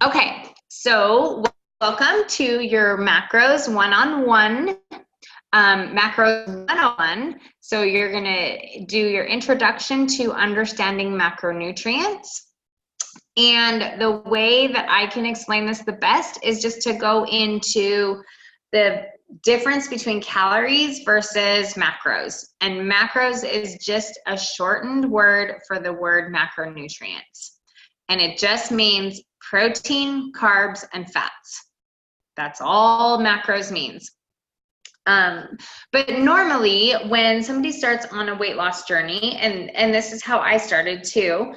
Okay, so welcome to your macros one-on-one, macros 101. So you're gonna do your introduction to understanding macronutrients. And the way that I can explain this the best is just to go into the difference between calories versus macros. And macros is just a shortened word for the word macronutrients. And it just means protein, carbs, and fats. That's all macros means. But normally when somebody starts on a weight loss journey, and this is how I started too,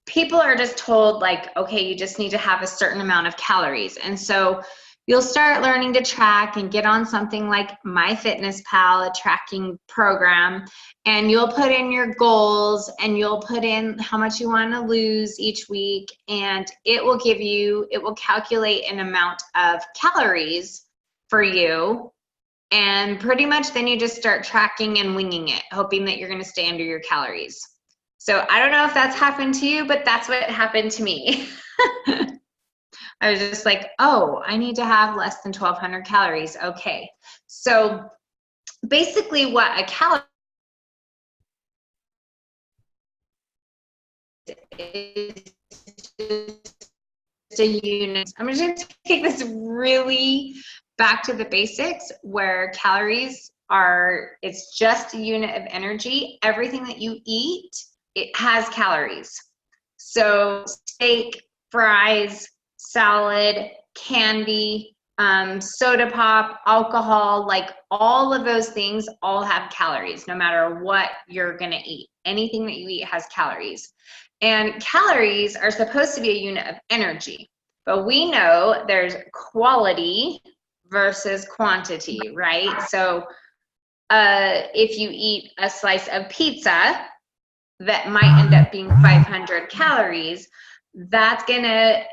people are just told like, okay, you just need to have a certain amount of calories. And so you'll start learning to track and get on something like MyFitnessPal, a tracking program, and you'll put in your goals and you'll put in how much you want to lose each week, and it will calculate an amount of calories for you, and pretty much then you just start tracking and winging it, hoping that you're going to stay under your calories. So I don't know if that's happened to you, but that's what happened to me. I was just like, oh, I need to have less than 1,200 calories. Okay. So basically what a calorie is just a unit. I'm just going to take this really back to the basics where calories are, it's just a unit of energy. Everything that you eat, it has calories. So steak, fries, salad, candy, soda pop, alcohol, like all of those things all have calories, no matter what you're gonna eat. Anything that you eat has calories. And calories are supposed to be a unit of energy, but we know there's quality versus quantity, right? So if you eat a slice of pizza that might end up being 500 calories, that's gonna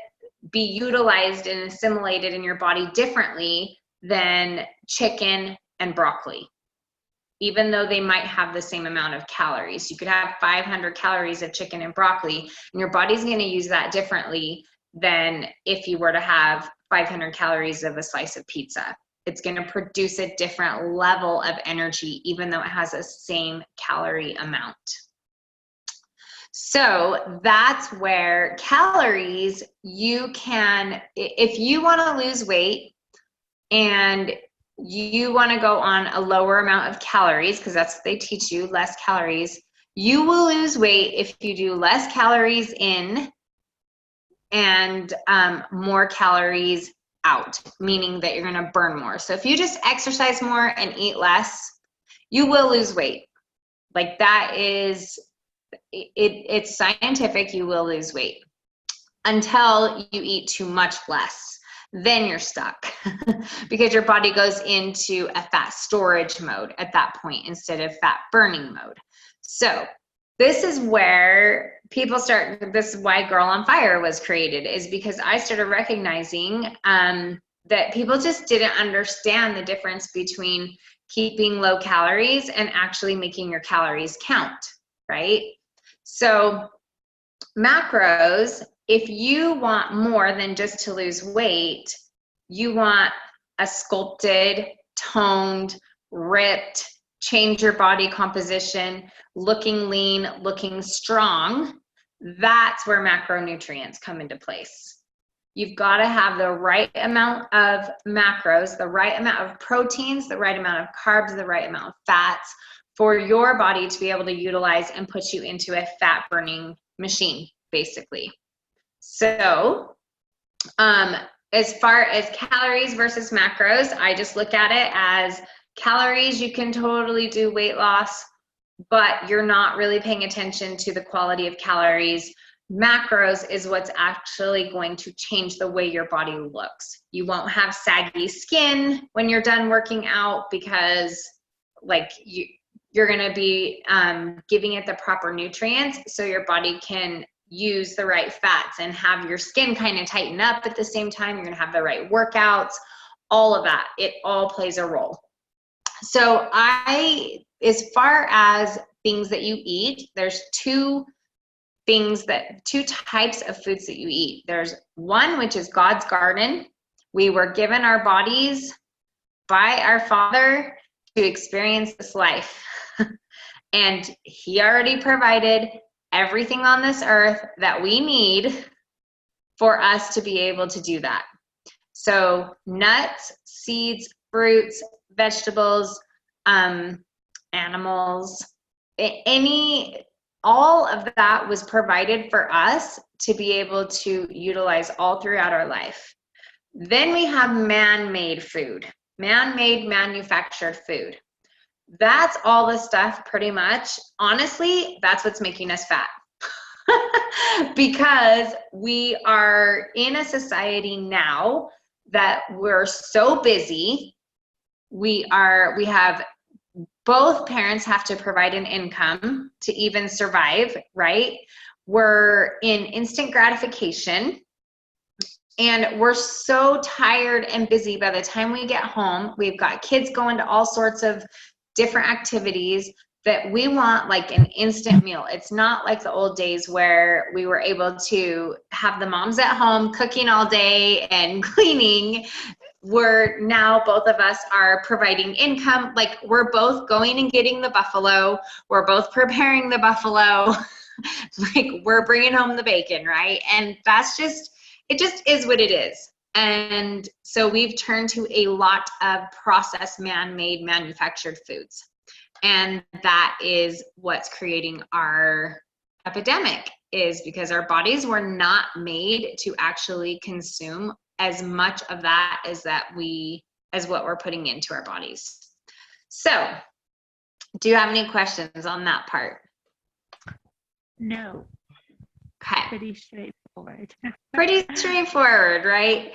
be utilized and assimilated in your body differently than chicken and broccoli, even though they might have the same amount of calories. You could have 500 calories of chicken and broccoli, and your body's going to use that differently than if you were to have 500 calories of a slice of pizza. It's going to produce a different level of energy, even though it has the same calorie amount. So that's where calories, you can, if you want to lose weight and you want to go on a lower amount of calories, because that's what they teach you, less calories, you will lose weight if you do less calories in and more calories out, meaning that you're going to burn more. So if you just exercise more and eat less, you will lose weight. Like that is, it's scientific, you will lose weight until you eat too much less. Then you're stuck because your body goes into a fat storage mode at that point instead of fat burning mode. So this is where people start, this is why Girl on Fire was created, is because I started recognizing that people just didn't understand the difference between keeping low calories and actually making your calories count, right? So macros, if you want more than just to lose weight, you want a sculpted, toned, ripped, change your body composition, looking lean, looking strong, that's where macronutrients come into place. You've got to have the right amount of macros, the right amount of proteins, the right amount of carbs, the right amount of fats for your body to be able to utilize and put you into a fat burning machine, basically. So as far as calories versus macros, I just look at it as calories, you can totally do weight loss, but you're not really paying attention to the quality of calories. Macros is what's actually going to change the way your body looks. You won't have saggy skin when you're done working out because like you're going to be giving it the proper nutrients so your body can use the right fats and have your skin kind of tighten up at the same time. You're going to have the right workouts, all of that. It all plays a role. So as far as things that you eat, there's two two types of foods that you eat. There's one, which is God's garden. We were given our bodies by our Father to experience this life. And he already provided everything on this earth that we need for us to be able to do that. So nuts, seeds, fruits, vegetables, animals, all of that was provided for us to be able to utilize all throughout our life. Then we have man-made food, man-made manufactured food. That's all the stuff pretty much. Honestly, that's what's making us fat. Because we are in a society now that we're so busy. We have both parents have to provide an income to even survive, right? We're in instant gratification. And we're so tired and busy by the time we get home. We've got kids going to all sorts of different activities that we want like an instant meal. It's not like the old days where we were able to have the moms at home cooking all day and cleaning. We're now, both of us are providing income. Like we're both going and getting the buffalo. We're both preparing the buffalo. Like we're bringing home the bacon, right? And it just is what it is. And so we've turned to a lot of processed, man-made, manufactured foods. And that is what's creating our epidemic, is because our bodies were not made to actually consume as much of that as what we're putting into our bodies. So, do you have any questions on that part? No. Okay. Pretty straightforward. Pretty straightforward, right?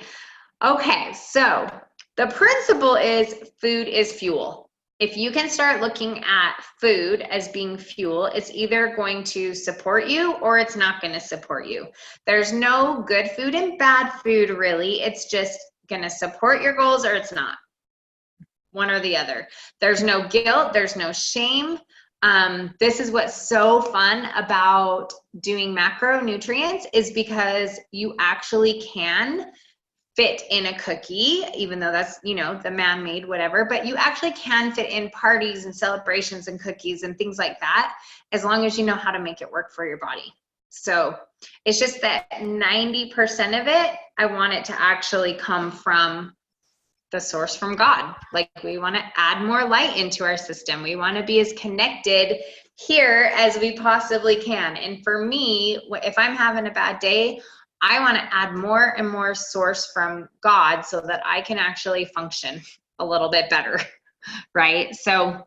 Okay, so the principle is food is fuel. If you can start looking at food as being fuel, it's either going to support you or it's not going to support you. There's no good food and bad food, really. It's just going to support your goals or it's not. One or the other. There's no guilt. There's no shame. This is what's so fun about doing macronutrients, is because you actually can fit in a cookie, even though that's, the man-made whatever, but you actually can fit in parties and celebrations and cookies and things like that, as long as you know how to make it work for your body. So it's just that 90% of it, I want it to actually come from the source, from God. Like we want to add more light into our system. We want to be as connected here as we possibly can. And for me, if I'm having a bad day, I want to add more and more source from God so that I can actually function a little bit better, right? So,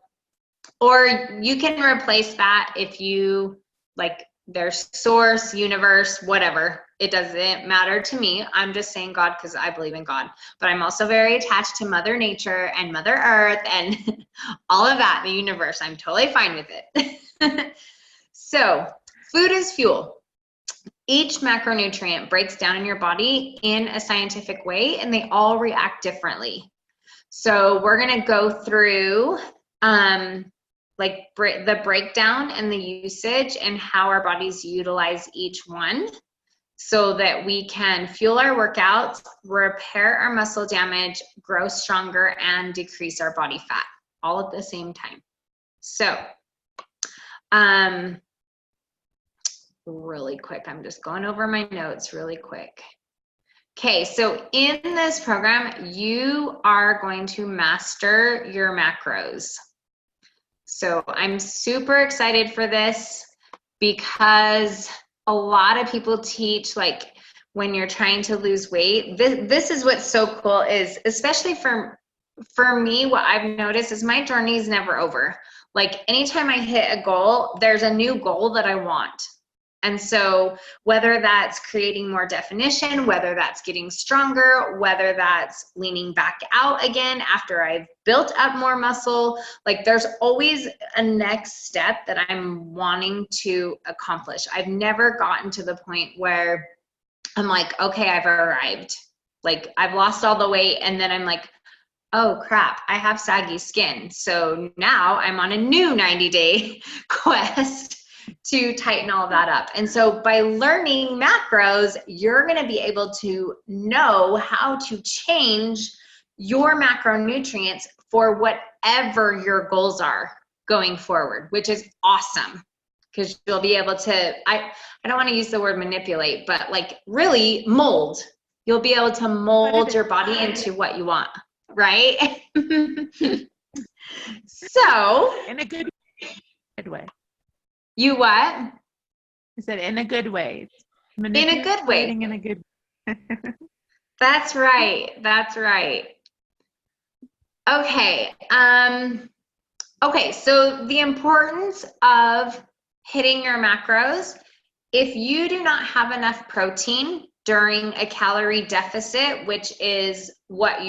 or you can replace that if you like, there's source, universe, whatever. It doesn't matter to me. I'm just saying God because I believe in God. But I'm also very attached to Mother Nature and Mother Earth and all of that, the universe. I'm totally fine with it. So, food is fuel. Each macronutrient breaks down in your body in a scientific way, and they all react differently. So we're going to go through the breakdown and the usage and how our bodies utilize each one so that we can fuel our workouts, repair our muscle damage, grow stronger, and decrease our body fat all at the same time. So, really quick, I'm just going over my notes really quick. Okay, so in this program, you are going to master your macros. So I'm super excited for this because a lot of people teach, like when you're trying to lose weight, this is what's so cool, is especially for me, what I've noticed is my journey is never over. Like anytime I hit a goal, there's a new goal that I want. And so whether that's creating more definition, whether that's getting stronger, whether that's leaning back out again after I've built up more muscle, like there's always a next step that I'm wanting to accomplish. I've never gotten to the point where I'm like, okay, I've arrived. Like I've lost all the weight and then I'm like, oh crap, I have saggy skin. So now I'm on a new 90-day quest to tighten all that up. And so by learning macros, you're going to be able to know how to change your macronutrients for whatever your goals are going forward, which is awesome, because you'll be able to, I don't want to use the word manipulate, but like really mold. You'll be able to mold your body into what you want, right? So in a good way. You what? I said in a good way. In a good way. In a good way. That's right. That's right. Okay. Okay, so the importance of hitting your macros. If you do not have enough protein during a calorie deficit, which is what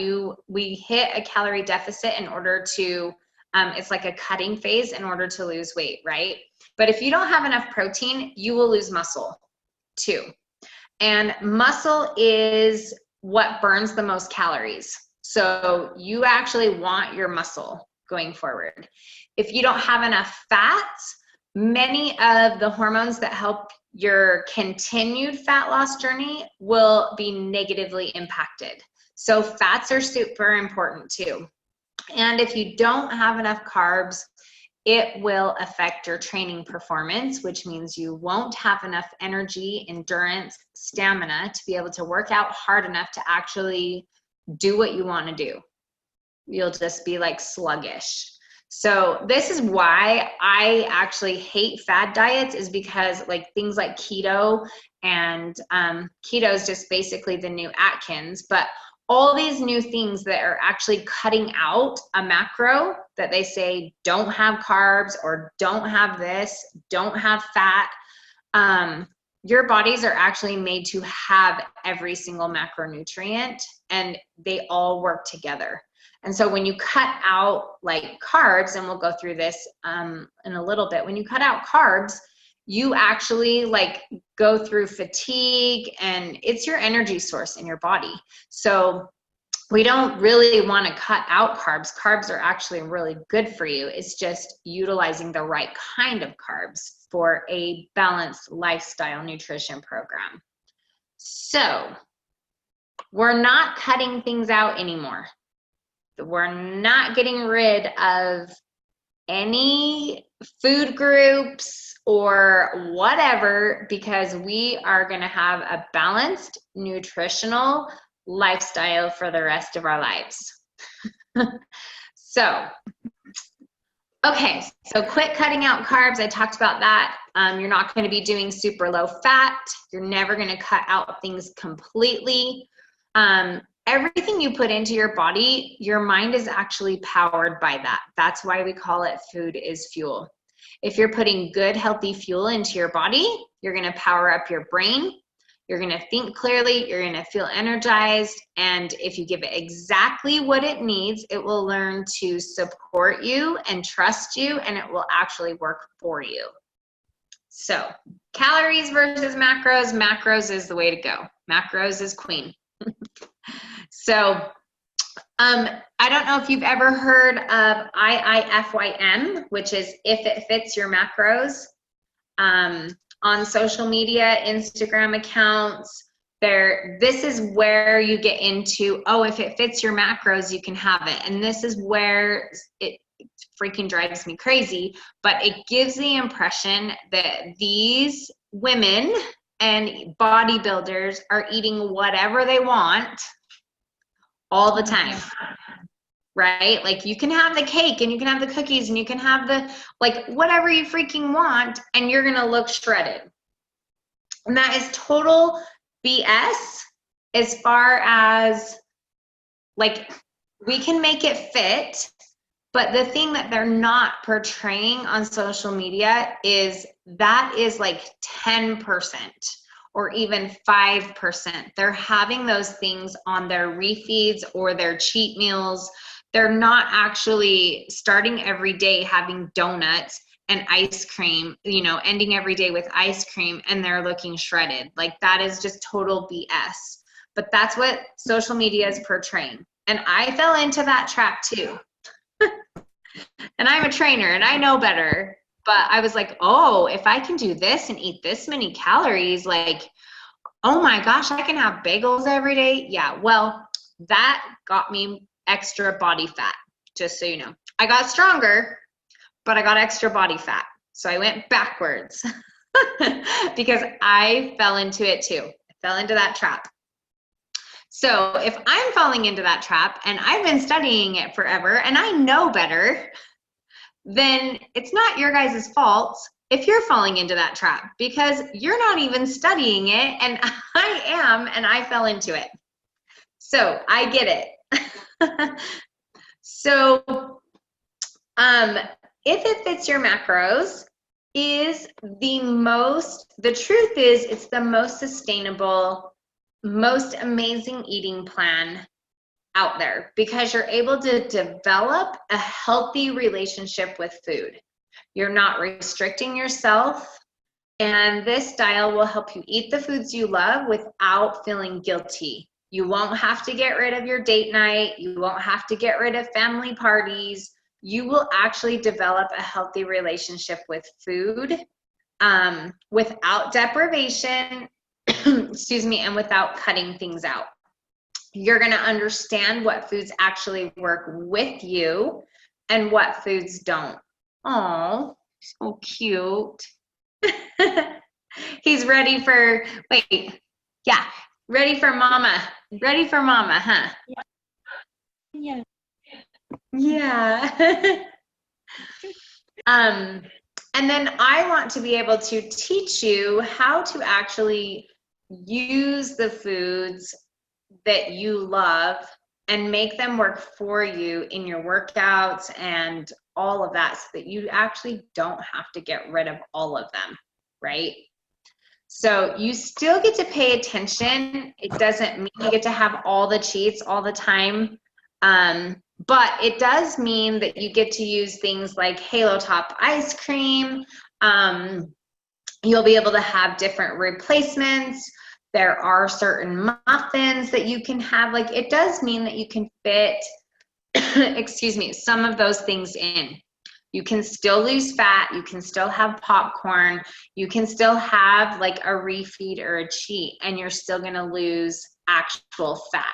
we hit a calorie deficit in order to, it's like a cutting phase in order to lose weight, right? But if you don't have enough protein, you will lose muscle too. And muscle is what burns the most calories. So you actually want your muscle going forward. If you don't have enough fats, many of the hormones that help your continued fat loss journey will be negatively impacted. So fats are super important too. And if you don't have enough carbs, it will affect your training performance, which means you won't have enough energy, endurance, stamina to be able to work out hard enough to actually do what you want to do. You'll just be like sluggish. So this is why I actually hate fad diets, is because like things like keto, and keto is just basically the new Atkins, but all these new things that are actually cutting out a macro that they say don't have carbs or don't have this, don't have fat. Your bodies are actually made to have every single macronutrient, and they all work together. And so when you cut out like carbs, and we'll go through this in a little bit, when you cut out carbs, you actually like go through fatigue, and it's your energy source in your body. So we don't really want to cut out carbs. Carbs are actually really good for you. It's just utilizing the right kind of carbs for a balanced lifestyle nutrition program. So we're not cutting things out anymore. We're not getting rid of any food groups or whatever, because we are going to have a balanced nutritional lifestyle for the rest of our lives. So, okay, so quit cutting out carbs. I talked about that. You're not going to be doing super low fat. You're never going to cut out things completely. Everything you put into your body, your mind is actually powered by that. That's why we call it food is fuel. If you're putting good, healthy fuel into your body, you're going to power up your brain. You're going to think clearly. You're going to feel energized. And if you give it exactly what it needs, it will learn to support you and trust you, and it will actually work for you. So calories versus macros. Macros is the way to go. Macros is queen. So I don't know if you've ever heard of IIFYM, which is if it fits your macros. On social media, Instagram accounts, this is where you get into, oh, if it fits your macros, you can have it. And this is where it freaking drives me crazy, but it gives the impression that these women and bodybuilders are eating whatever they want all the time, right? Like you can have the cake and you can have the cookies and you can have the, like whatever you freaking want, and you're going to look shredded. And that is total BS as far as like, we can make it fit, but the thing that they're not portraying on social media is that is like 10%. Or even 5%. They're having those things on their refeeds or their cheat meals. They're not actually starting every day having donuts and ice cream, you know, ending every day with ice cream, and they're looking shredded. Like that is just total BS. But that's what social media is portraying. And I fell into that trap too. And I'm a trainer and I know better. But I was like, oh, if I can do this and eat this many calories, like, oh my gosh, I can have bagels every day. Yeah, well, that got me extra body fat, just so you know. I got stronger, but I got extra body fat. So I went backwards because I fell into it too. I fell into that trap. So if I'm falling into that trap and I've been studying it forever and I know better, then it's not your guys' fault if you're falling into that trap, because you're not even studying it and I am, and I fell into it. So I get it. So if it fits your macros is the truth is it's the most sustainable, most amazing eating plan out there, because you're able to develop a healthy relationship with food. You're not restricting yourself, and this style will help you eat the foods you love without feeling guilty. You won't have to get rid of your date night. You won't have to get rid of family parties. You will actually develop a healthy relationship with food without deprivation, excuse me, and without cutting things out. You're going to understand what foods actually work with you and what foods don't. Oh, so cute. He's ready for, wait, yeah, ready for mama. Ready for mama, huh? Yeah. Yeah. And then I want to be able to teach you how to actually use the foods that you love and make them work for you in your workouts and all of that, so that you actually don't have to get rid of all of them, right? So you still get to pay attention. It doesn't mean you get to have all the cheats all the time. But it does mean that you get to use things like Halo Top ice cream. You'll be able to have different replacements. There are certain muffins that you can have. Like, it does mean that you can fit, excuse me, some of those things in. You can still lose fat. You can still have popcorn. You can still have like a refeed or a cheat, and you're still going to lose actual fat.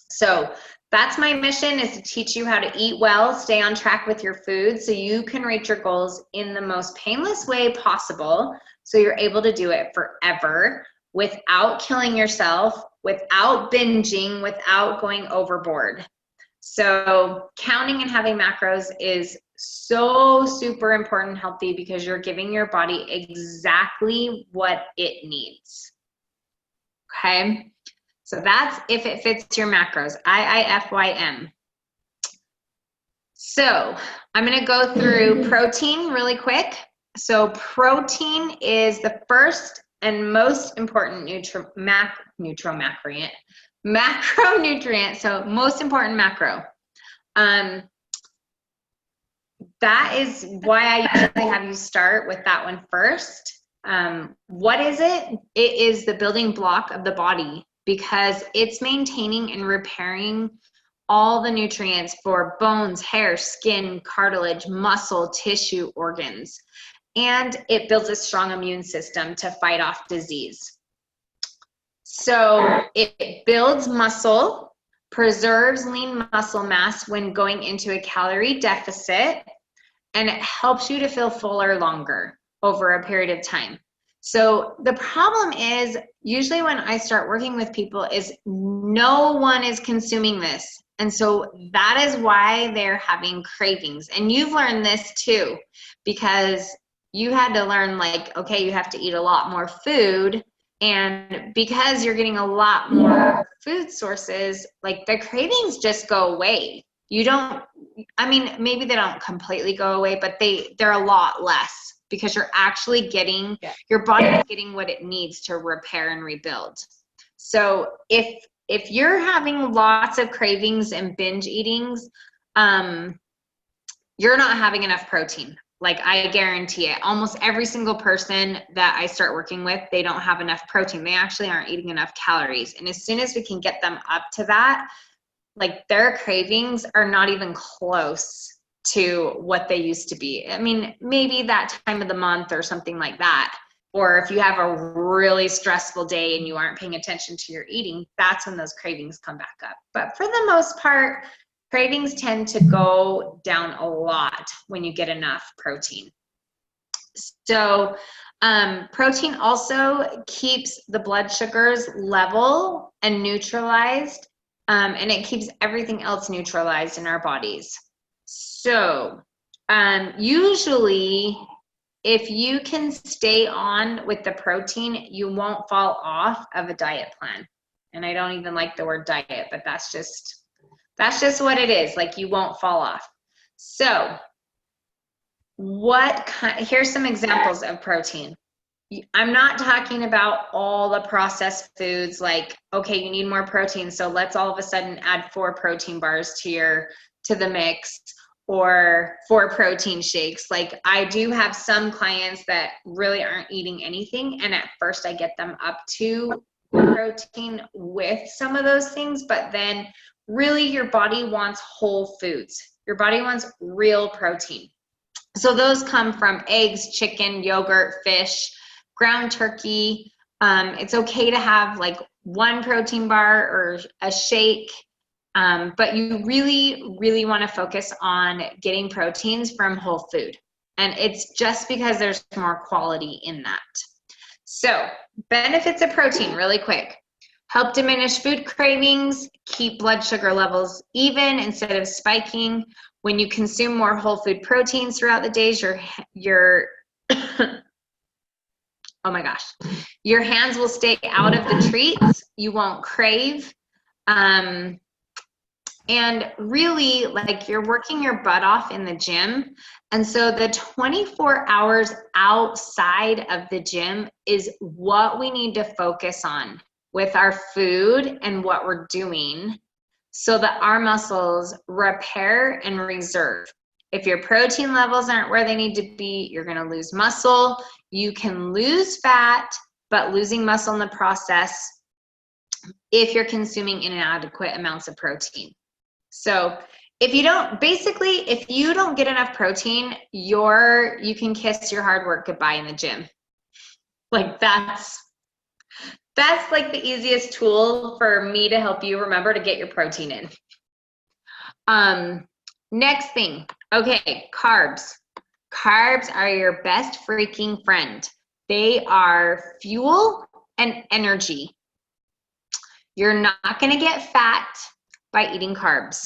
So that's my mission, is to teach you how to eat well, stay on track with your food, so you can reach your goals in the most painless way possible, so you're able to do it forever without killing yourself, without binging, without going overboard. So counting and having macros is so super important and healthy, because you're giving your body exactly what it needs. Okay? So that's if it fits your macros, IIFYM. So I'm going to go through protein really quick. So protein is the first and most important macronutrient. So most important macro. That is why I usually have you start with that one first. What is it? It is the building block of the body, because it's maintaining and repairing all the nutrients for bones, hair, skin, cartilage, muscle, tissue, organs. And it builds a strong immune system to fight off disease. So it builds muscle, preserves lean muscle mass when going into a calorie deficit, and it helps you to feel fuller longer over a period of time. So the problem is, usually when I start working with people, is no one is consuming this. And so that is why they're having cravings. And you've learned this too, because you had to learn, like, okay, you have to eat a lot more food. And because you're getting a lot more food sources, like, the cravings just go away. You don't, I mean, maybe they don't completely go away, but they're a lot less, because you're actually getting, your body's getting what it needs to repair and rebuild. So if you're having lots of cravings and binge eatings, you're not having enough protein. Like, I guarantee it. Almost every single person that I start working with, they don't have enough protein. They actually aren't eating enough calories. And as soon as we can get them up to that, like, their cravings are not even close to what they used to be. I mean, maybe that time of the month or something like that. Or if you have a really stressful day and you aren't paying attention to your eating, that's when those cravings come back up. But for the most part, cravings tend to go down a lot when you get enough protein. So protein also keeps the blood sugars level and neutralized, and it keeps everything else neutralized in our bodies. So usually, if you can stay on with the protein, you won't fall off of a diet plan. And I don't even like the word diet, but that's just what it is. Like, you won't fall off. So here's some examples of protein. I'm not talking about all the processed foods, like, okay, you need more protein, so let's all of a sudden add 4 protein bars to the mix, or 4 protein shakes. Like, I do have some clients that really aren't eating anything, and at first I get them up to protein with some of those things, but then really your body wants whole foods. Your body wants real protein. So those come from eggs, chicken, yogurt, fish, ground turkey. It's okay to have like 1 protein bar or a shake, but you really, really want to focus on getting proteins from whole food. And it's just because there's more quality in that. So benefits of protein really quick. Help diminish food cravings, keep blood sugar levels even instead of spiking. When you consume more whole food proteins throughout the days, your oh my gosh, your hands will stay out of the treats. You won't crave. And really, like, you're working your butt off in the gym. And so the 24 hours outside of the gym is what we need to focus on with our food and what we're doing, so that our muscles repair and reserve. If your protein levels aren't where they need to be, you're going to lose muscle. You can lose fat, but losing muscle in the process if you're consuming inadequate amounts of protein. So if you don't get enough protein, you can kiss your hard work goodbye in the gym. Like, that's like the easiest tool for me to help you remember to get your protein in. Next thing, okay, carbs. Carbs are your best freaking friend. They are fuel and energy. You're not going to get fat by eating carbs.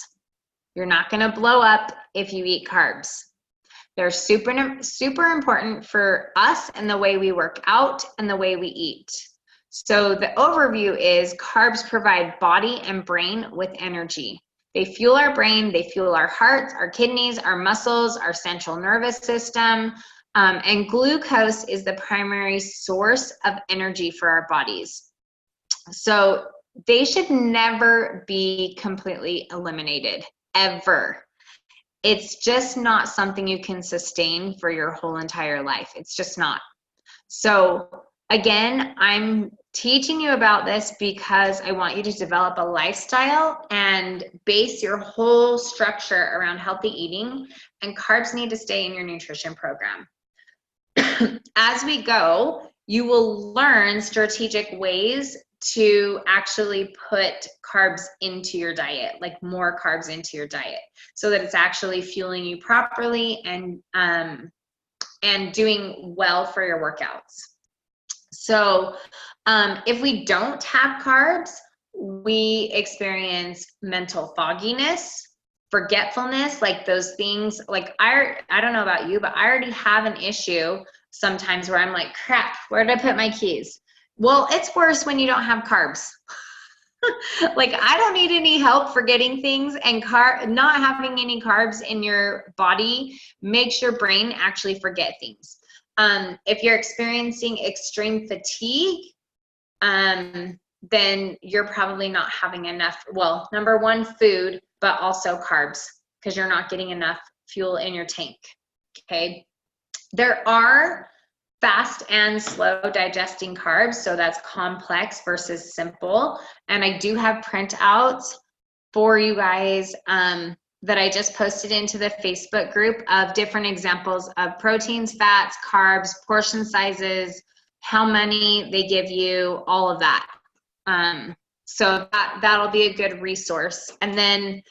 You're not going to blow up if you eat carbs. They're super, super important for us and the way we work out and the way we eat. So the overview is carbs provide body and brain with energy. They fuel our brain, they fuel our hearts, our kidneys, our muscles, our central nervous system, and glucose is the primary source of energy for our bodies. So they should never be completely eliminated, ever. It's just not something you can sustain for your whole entire life. It's just not. So again, I'm teaching you about this because I want you to develop a lifestyle and base your whole structure around healthy eating, and carbs need to stay in your nutrition program. As we go, you will learn strategic ways to actually put carbs into your diet, like more carbs into your diet, so that it's actually fueling you properly and doing well for your workouts. So if we don't have carbs, we experience mental fogginess, forgetfulness, like those things. Like, I don't know about you, but I already have an issue sometimes where I'm like, crap, where did I put my keys? Well, it's worse when you don't have carbs. Like, I don't need any help forgetting things, and not having any carbs in your body makes your brain actually forget things. If you're experiencing extreme fatigue, then you're probably not having enough, well, number one, food, but also carbs, because you're not getting enough fuel in your tank, okay? There are fast and slow digesting carbs, so that's complex versus simple. And I do have printouts for you guys that I just posted into the Facebook group of different examples of proteins, fats, carbs, portion sizes, how many they give you, all of that. So that'll be a good resource. And then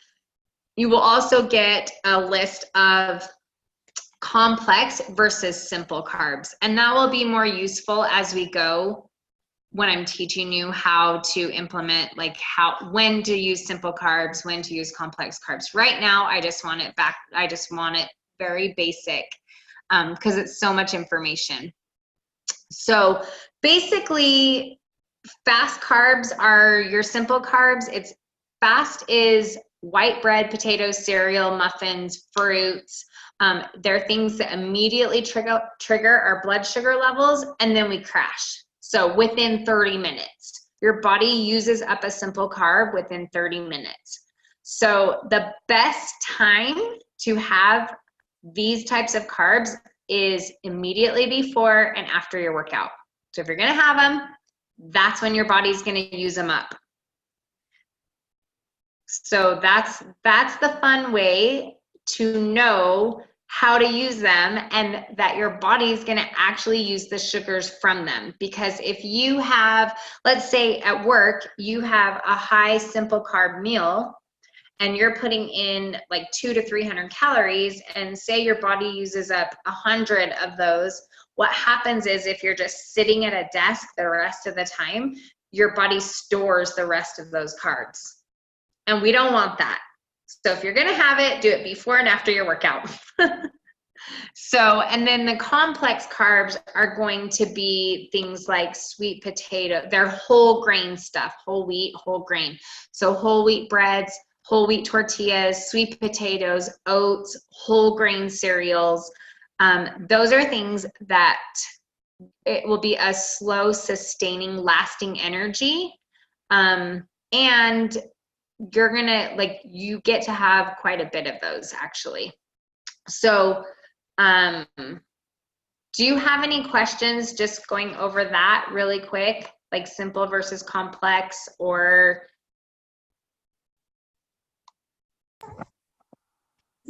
you will also get a list of complex versus simple carbs. And that will be more useful as we go when I'm teaching you how to implement, like when to use simple carbs, when to use complex carbs. Right now, I just want it very basic because it's so much information. So basically, fast carbs are your simple carbs. Fast is white bread, potatoes, cereal, muffins, fruits. They're things that immediately trigger our blood sugar levels, and then we crash. So within 30 minutes, your body uses up a simple carb within 30 minutes. So the best time to have these types of carbs is immediately before and after your workout. So if you're gonna have them, that's when your body's gonna use them up. So that's the fun way to know how to use them and that your body is going to actually use the sugars from them. Because if you have, let's say at work, you have a high simple carb meal and you're putting in like 200 to 300 calories, and say your body uses up 100 of those, what happens is if you're just sitting at a desk the rest of the time, your body stores the rest of those carbs. And we don't want that. So if you're gonna have it, do it before and after your workout. So, and then the complex carbs are going to be things like sweet potato, they're whole grain stuff, whole wheat, whole grain. So whole wheat breads, whole wheat tortillas, sweet potatoes, oats, whole grain cereals. Those are things that it will be a slow, sustaining, lasting energy. And you're gonna, like, you get to have quite a bit of those actually. So do you have any questions just going over that really quick, like simple versus complex? Or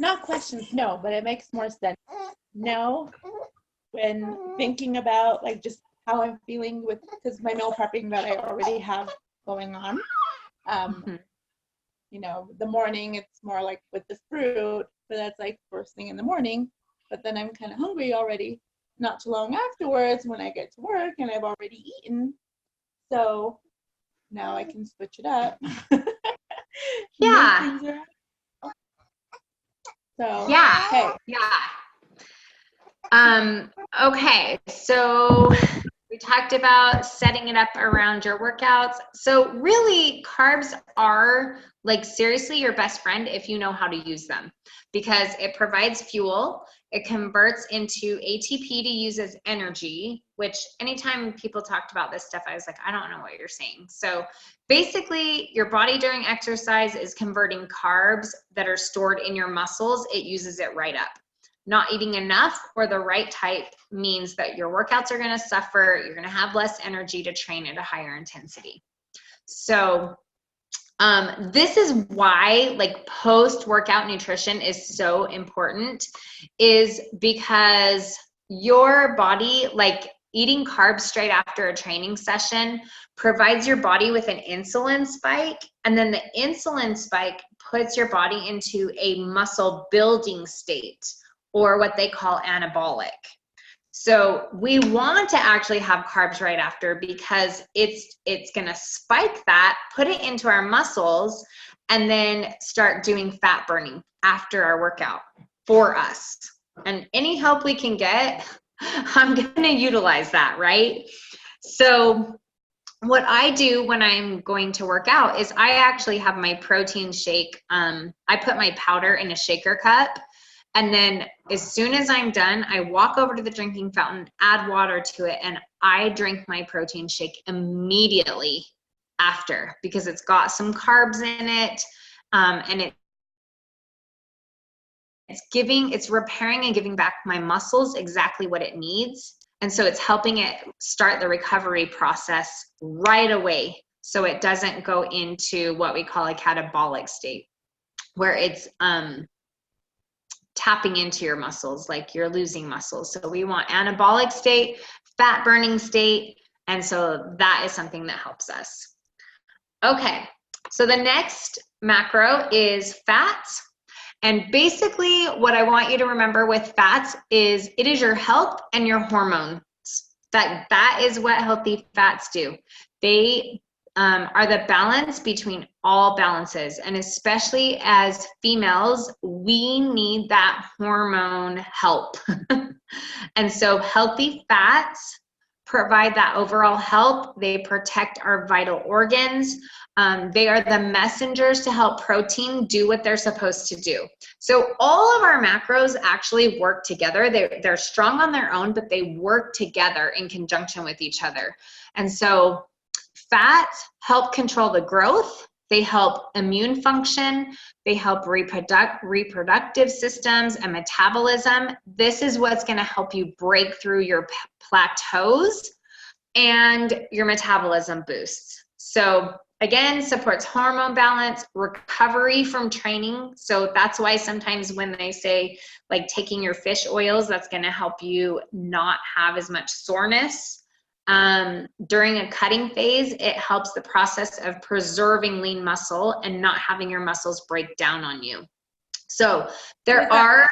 Not questions, no, but it makes more sense. No, when thinking about like just how I'm feeling with, because my meal prepping that I already have going on. You know, the morning it's more like with the fruit, but that's like first thing in the morning. But then I'm kind of hungry already, not too long afterwards when I get to work and I've already eaten. So now I can switch it up. yeah. So yeah. hey. Yeah. Okay, so we talked about setting it up around your workouts. So really, carbs are like seriously your best friend if you know how to use them, because it provides fuel. It converts into ATP to use as energy, which anytime people talked about this stuff, I was like, I don't know what you're saying. So basically, your body during exercise is converting carbs that are stored in your muscles. It uses it right up. Not eating enough or the right type means that your workouts are going to suffer. You're going to have less energy to train at a higher intensity. So this is why like post-workout nutrition is so important, is because your body, like eating carbs straight after a training session, provides your body with an insulin spike, and then the insulin spike puts your body into a muscle building state, or what they call anabolic. So we want to actually have carbs right after, because it's going to spike that, put it into our muscles, and then start doing fat burning after our workout for us. And any help we can get, I'm going to utilize that, right? So what I do when I'm going to work out is I actually have my protein shake. I put my powder in a shaker cup. And then as soon as I'm done, I walk over to the drinking fountain, add water to it, and I drink my protein shake immediately after, because it's got some carbs in it, and it's repairing and giving back my muscles exactly what it needs. And so it's helping it start the recovery process right away, so it doesn't go into what we call a catabolic state. where it's tapping into your muscles, like you're losing muscles. So we want anabolic state, fat burning state, and so that is something that helps us. Okay, so the next macro is fats. And basically what I want you to remember with fats is it is your health and your hormones. That is what healthy fats do. They are the balance between all balances. And especially as females, we need that hormone help. And so healthy fats provide that overall help. They protect our vital organs. They are the messengers to help protein do what they're supposed to do. So all of our macros actually work together. They're strong on their own, but they work together in conjunction with each other. And so fats help control the growth. They help immune function. They help reproductive systems and metabolism. This is what's going to help you break through your plateaus and your metabolism boosts. So again, supports hormone balance, recovery from training. So that's why sometimes when they say like taking your fish oils, that's going to help you not have as much soreness. During a cutting phase, it helps the process of preserving lean muscle and not having your muscles break down on you. So there are,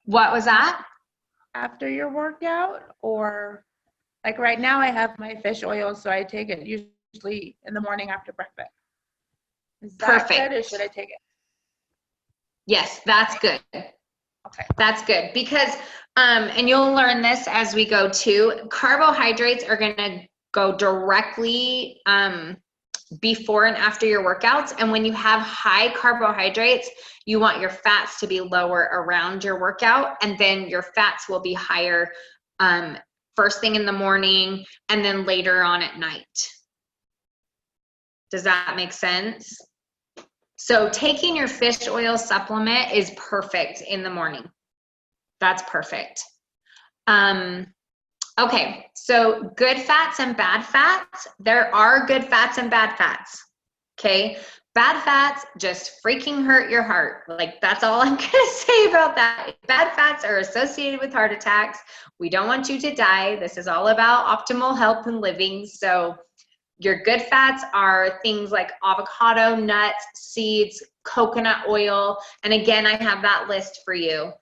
what was that? After your workout, or like right now I have my fish oil, so I take it usually in the morning after breakfast. Is that Perfect. good, or should I take it? Yes, that's good. Okay. That's good because, and you'll learn this as we go too, carbohydrates are going to go directly before and after your workouts. And when you have high carbohydrates, you want your fats to be lower around your workout, and then your fats will be higher first thing in the morning and then later on at night. Does that make sense? So taking your fish oil supplement is perfect in the morning. That's perfect. Okay, so good fats and bad fats. There are good fats and bad fats, okay? Bad fats just freaking hurt your heart. Like, that's all I'm gonna say about that. Bad fats are associated with heart attacks. We don't want you to die. This is all about optimal health and living. So your good fats are things like avocado, nuts, seeds, coconut oil. And again, I have that list for you.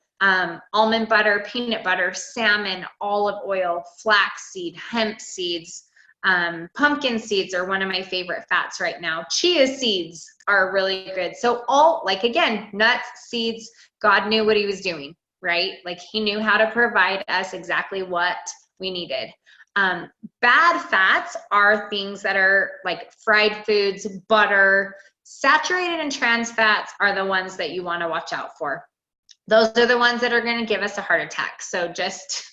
Almond butter, peanut butter, salmon, olive oil, flaxseed, hemp seeds, pumpkin seeds are one of my favorite fats right now. Chia seeds are really good. So all, like, again, nuts, seeds, God knew what he was doing, right? Like, he knew how to provide us exactly what we needed. Bad fats are things that are like fried foods, butter. Saturated and trans fats are the ones that you want to watch out for. Those are the ones that are going to give us a heart attack. So just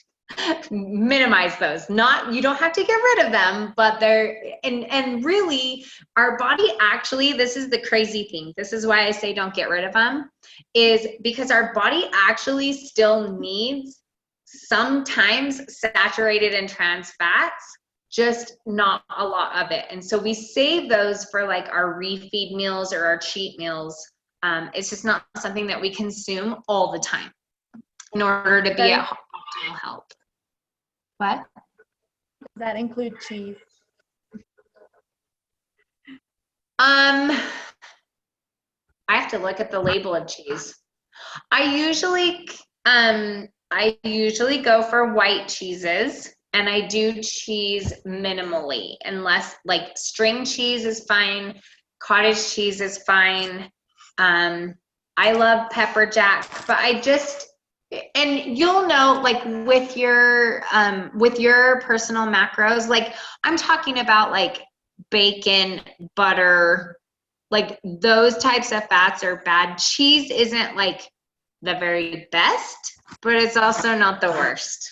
minimize those. You don't have to get rid of them, but they're, and really our body actually, this is the crazy thing. This is why I say don't get rid of them, is because our body actually still needs sometimes saturated and trans fats, just not a lot of it. And so we save those for like our refeed meals or our cheat meals. It's just not something that we consume all the time in order to be at optimal health. What? Does that include cheese? I have to look at the label of cheese. I usually go for white cheeses, and I do cheese minimally, unless like string cheese is fine, cottage cheese is fine. I love pepper jack, but and you'll know, like with your personal macros, like I'm talking about like bacon, butter, like those types of fats are bad. Cheese isn't like the very best, but it's also not the worst.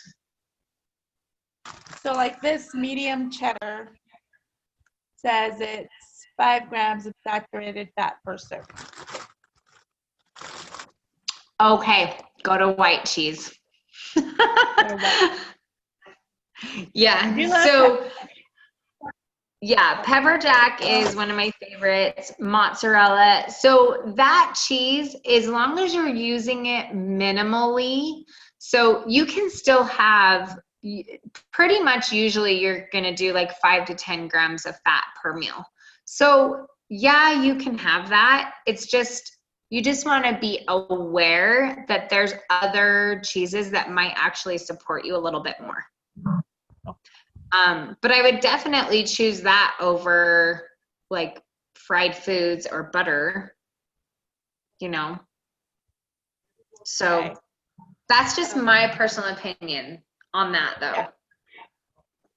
So like this medium cheddar says it's 5 grams of saturated fat per serving. Okay, go to white cheese. Yeah, so Yeah, pepper jack is one of my favorites. Mozzarella. So that cheese, as long as you're using it minimally, so you can still have pretty much usually you're going to do like 5 to 10 grams of fat per meal. So yeah, you can have that. It's just, you just want to be aware that there's other cheeses that might actually support you a little bit more. But I would definitely choose that over like fried foods or butter, you know. So Okay. that's just my personal opinion on that though.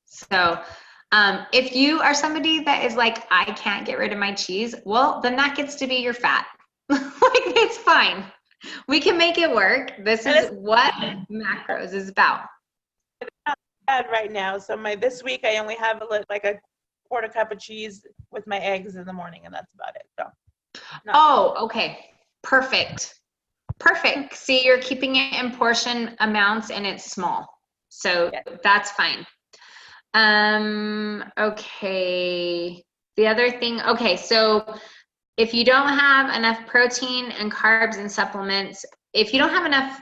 So if you are somebody that is like, I can't get rid of my cheese, well, then that gets to be your fat. Like, it's fine. We can make it work. This is what macros is about. Right now, so this week I only have like a quarter cup of cheese with my eggs in the morning, and that's about it. So. Oh, okay. Perfect. Perfect. See, you're keeping it in portion amounts and it's small. So that's fine. Okay. The other thing, okay, so if you don't have enough protein and carbs and supplements, if you don't have enough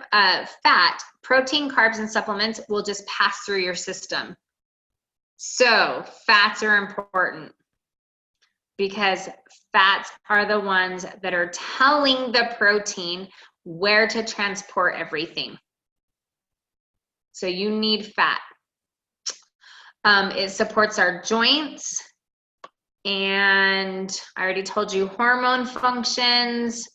fat, protein, carbs, and supplements will just pass through your system. So fats are important because fats are the ones that are telling the protein where to transport everything. So you need fat. It supports our joints, and I already told you hormone functions.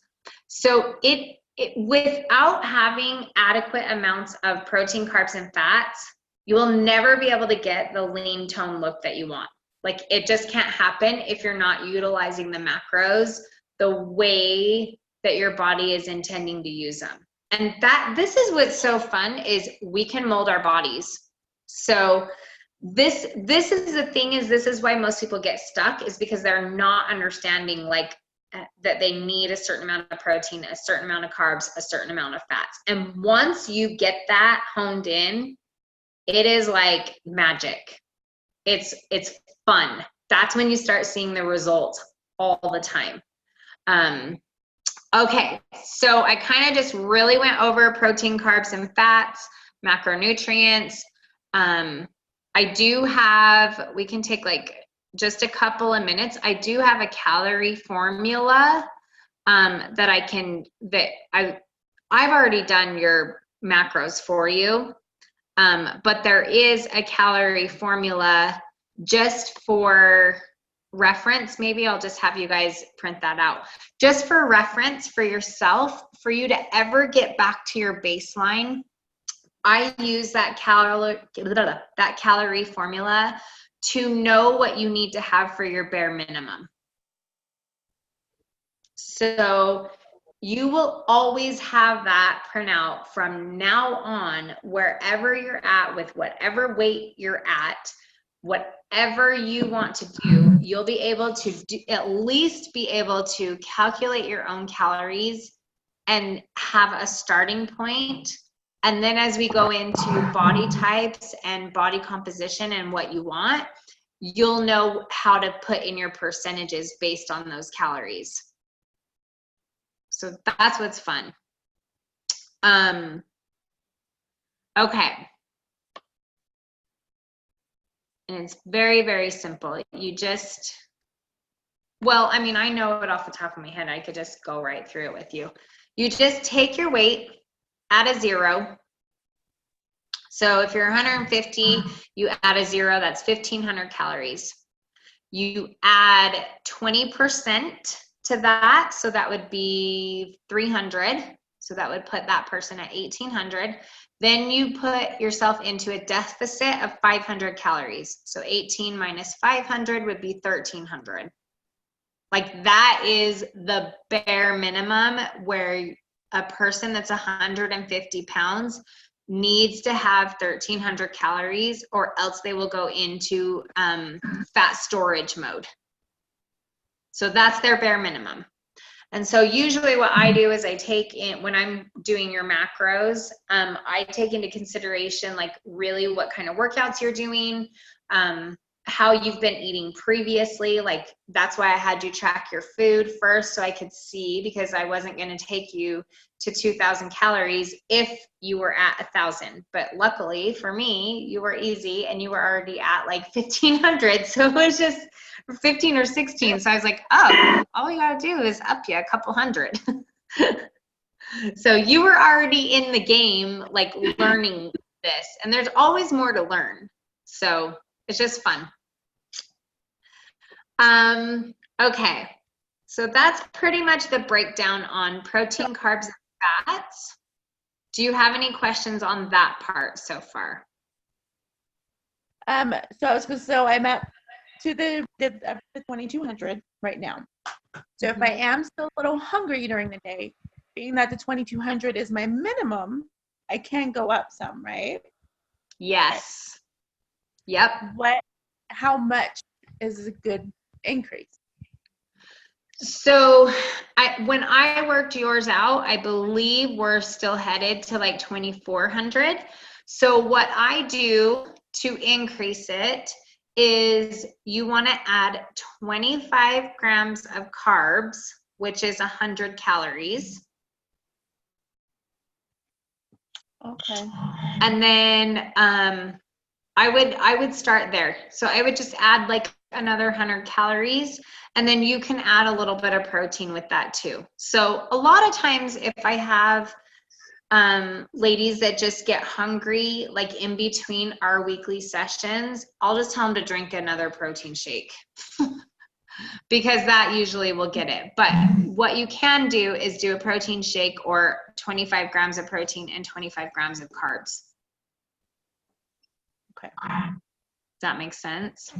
So it without having adequate amounts of protein, carbs, and fats, you will never be able to get the lean tone look that you want. Like, it just can't happen if you're not utilizing the macros the way that your body is intending to use them. And this is what's so fun, is we can mold our bodies. So this is the thing, is this is why most people get stuck, is because they're not understanding like that they need a certain amount of protein, a certain amount of carbs, a certain amount of fats. And once you get that honed in, it is like magic. It's fun. That's when you start seeing the results all the time. Okay, so I kind of just really went over protein, carbs, and fats, macronutrients. I do have, we can take like just a couple of minutes. I do have a calorie formula that I've already done your macros for you. But there is a calorie formula just for reference. Maybe I'll just have you guys print that out. Just for reference for yourself, for you to ever get back to your baseline, I use that calorie formula to know what you need to have for your bare minimum. So you will always have that printout from now on, wherever you're at, with whatever weight you're at, whatever you want to do, you'll be able to at least be able to calculate your own calories and have a starting point. And then as we go into body types and body composition and what you want, you'll know how to put in your percentages based on those calories. So that's what's fun. Okay. And it's very, very simple. You just, well, I mean, I know it off the top of my head. I could just go right through it with you. You just take your weight, add a 0. So if you're 150, you add a 0, that's 1,500 calories. You add 20% to that, so that would be 300. So that would put that person at 1,800. Then you put yourself into a deficit of 500 calories. So 18 minus 500 would be 1,300. Like, that is the bare minimum where a person that's 150 pounds needs to have 1,300 calories, or else they will go into fat storage mode. So that's their bare minimum. And so usually what I do is I take in, when I'm doing your macros, I take into consideration like really what kind of workouts you're doing, how you've been eating previously. Like, that's why I had you track your food first so I could see, because I wasn't going to take you to 2,000 calories if you were at 1,000. But luckily for me, you were easy and you were already at like 1,500. So it was just 15 or 16. So I was like, oh, all we got to do is up you a couple hundred. So you were already in the game, like learning this, and there's always more to learn. So it's just fun. Okay, so that's pretty much the breakdown on protein, carbs, and fats. Do you have any questions on that part so far? So I'm up to the 2,200 right now. So if I am still a little hungry during the day, being that the 2,200 is my minimum, I can go up some, right? Yes. Yep. How much is a good increase? So when I worked yours out, I believe we're still headed to like 2,400. So what I do to increase it is you want to add 25 grams of carbs, which is 100 calories. Okay. And then I would start there. So I would just add like another 100 calories, and then you can add a little bit of protein with that too. So a lot of times if I have ladies that just get hungry, like in between our weekly sessions, I'll just tell them to drink another protein shake because that usually will get it. But what you can do is do a protein shake or 25 grams of protein and 25 grams of carbs. Okay. Does that make sense?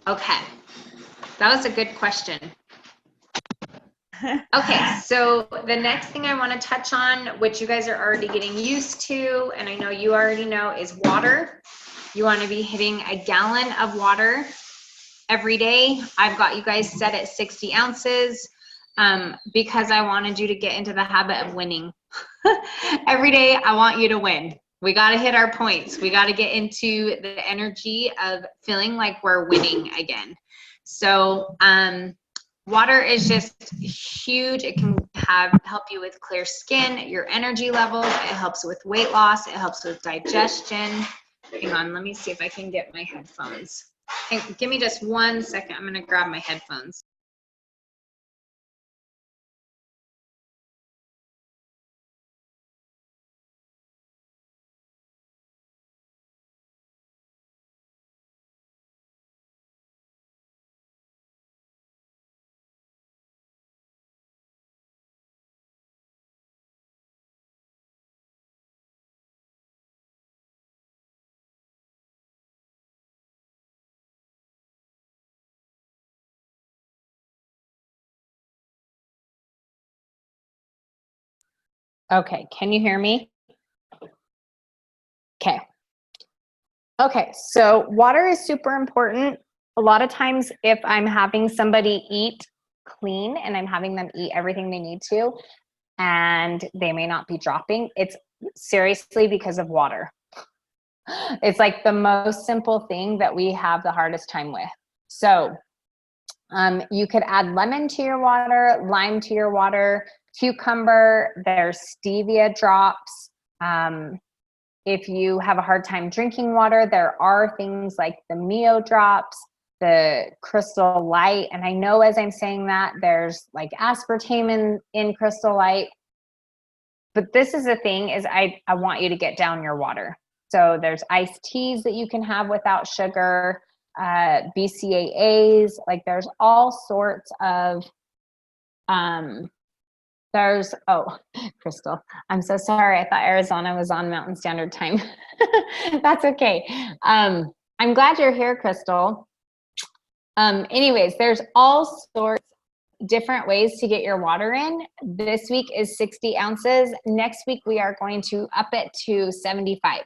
Okay. That was a good question. Okay, so the next thing I want to touch on, which you guys are already getting used to, and I know you already know, is water. You want to be hitting a gallon of water every day. I've got you guys set at 60 ounces because I wanted you to get into the habit of winning. Every day, I want you to win. We got to hit our points. We got to get into the energy of feeling like we're winning again. So, water is just huge. It can help you with clear skin, your energy levels. It helps with weight loss. It helps with digestion. Hang on, let me see if I can get my headphones. Hey, give me just 1 second. I'm gonna grab my headphones. Okay, can you hear me? Okay. Okay, so water is super important. A lot of times if I'm having somebody eat clean and I'm having them eat everything they need to, and they may not be dropping, it's seriously because of water. It's like the most simple thing that we have the hardest time with. So you could add lemon to your water, lime to your water, cucumber, there's stevia drops. If you have a hard time drinking water, there are things like the Mio drops, the Crystal Light. And I know as I'm saying that, there's like aspartame in Crystal Light. But this is the thing is I want you to get down your water. So there's iced teas that you can have without sugar, BCAAs, like there's all sorts of, Crystal, I'm so sorry. I thought Arizona was on Mountain Standard Time. That's okay. I'm glad you're here, Crystal. Anyways, there's all sorts different ways to get your water in. This week is 60 ounces. Next week, we are going to up it to 75.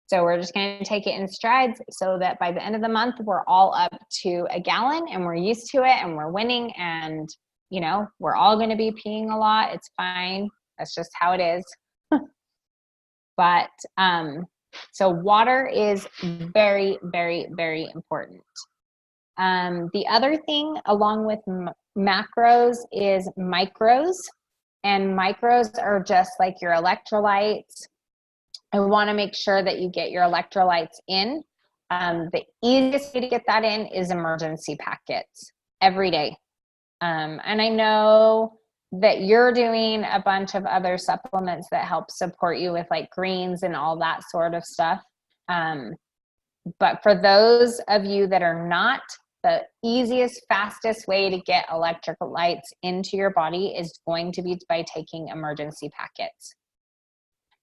So we're just going to take it in strides so that by the end of the month, we're all up to a gallon and we're used to it and we're winning. And, you know, we're all going to be peeing a lot. It's fine. That's just how it is. But So water is very, very, very important. The other thing along with macros is micros, and micros are just like your electrolytes. I want to make sure that you get your electrolytes in. The easiest way to get that in is emergency packets every day. And I know that you're doing a bunch of other supplements that help support you with like greens and all that sort of stuff. But for those of you that are not, the easiest, fastest way to get electrolytes into your body is going to be by taking emergency packets.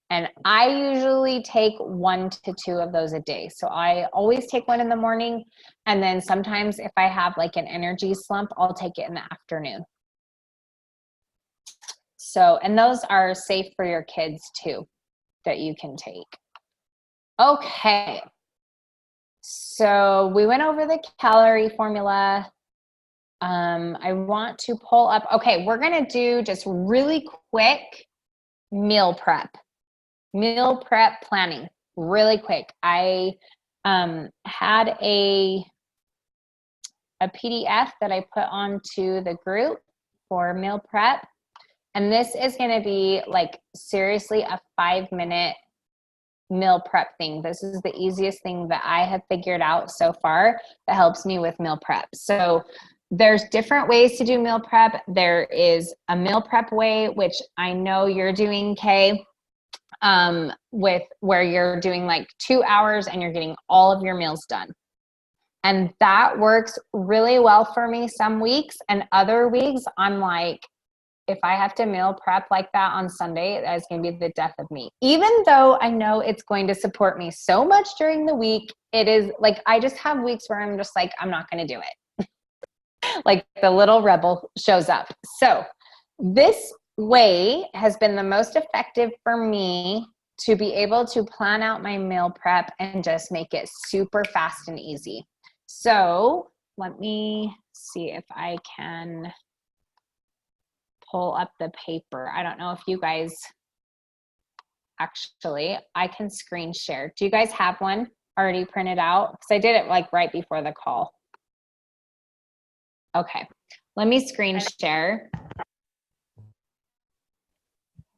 And I usually take 1 to 2 of those a day. So I always take one in the morning. And then sometimes if I have like an energy slump, I'll take it in the afternoon. So, and those are safe for your kids too, that you can take. Okay. So we went over the calorie formula. I want to pull up. Okay, we're going to do just really quick meal prep planning really quick. I had a PDF that I put onto the group for meal prep. And this is going to be like seriously a 5-minute meal prep thing. This is the easiest thing that I have figured out so far that helps me with meal prep. So there's different ways to do meal prep. There is a meal prep way, which I know you're doing, Kay, with where you're doing like 2 hours and you're getting all of your meals done. And that works really well for me some weeks, and other weeks I'm like, if I have to meal prep like that on Sunday, that is going to be the death of me. Even though I know it's going to support me so much during the week, it is like, I just have weeks where I'm just like, I'm not going to do it. Like the little rebel shows up. So this way has been the most effective for me to be able to plan out my meal prep and just make it super fast and easy. So let me see if I can pull up the paper. I don't know if you guys, actually, I can screen share. Do you guys have one already printed out? Because I did it like right before the call. Okay, let me screen share.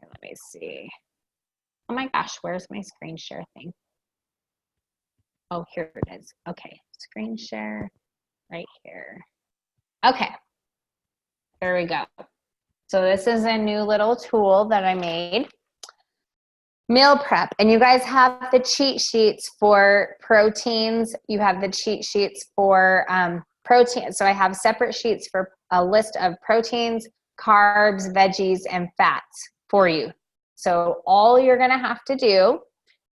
Let me see. Oh my gosh, where's my screen share thing? Oh, here it is. Okay, screen share right here. Okay, there we go. So this is a new little tool that I made. Meal prep, and you guys have the cheat sheets for proteins. You have the cheat sheets for protein. So I have separate sheets for a list of proteins, carbs, veggies, and fats for you. So all you're gonna have to do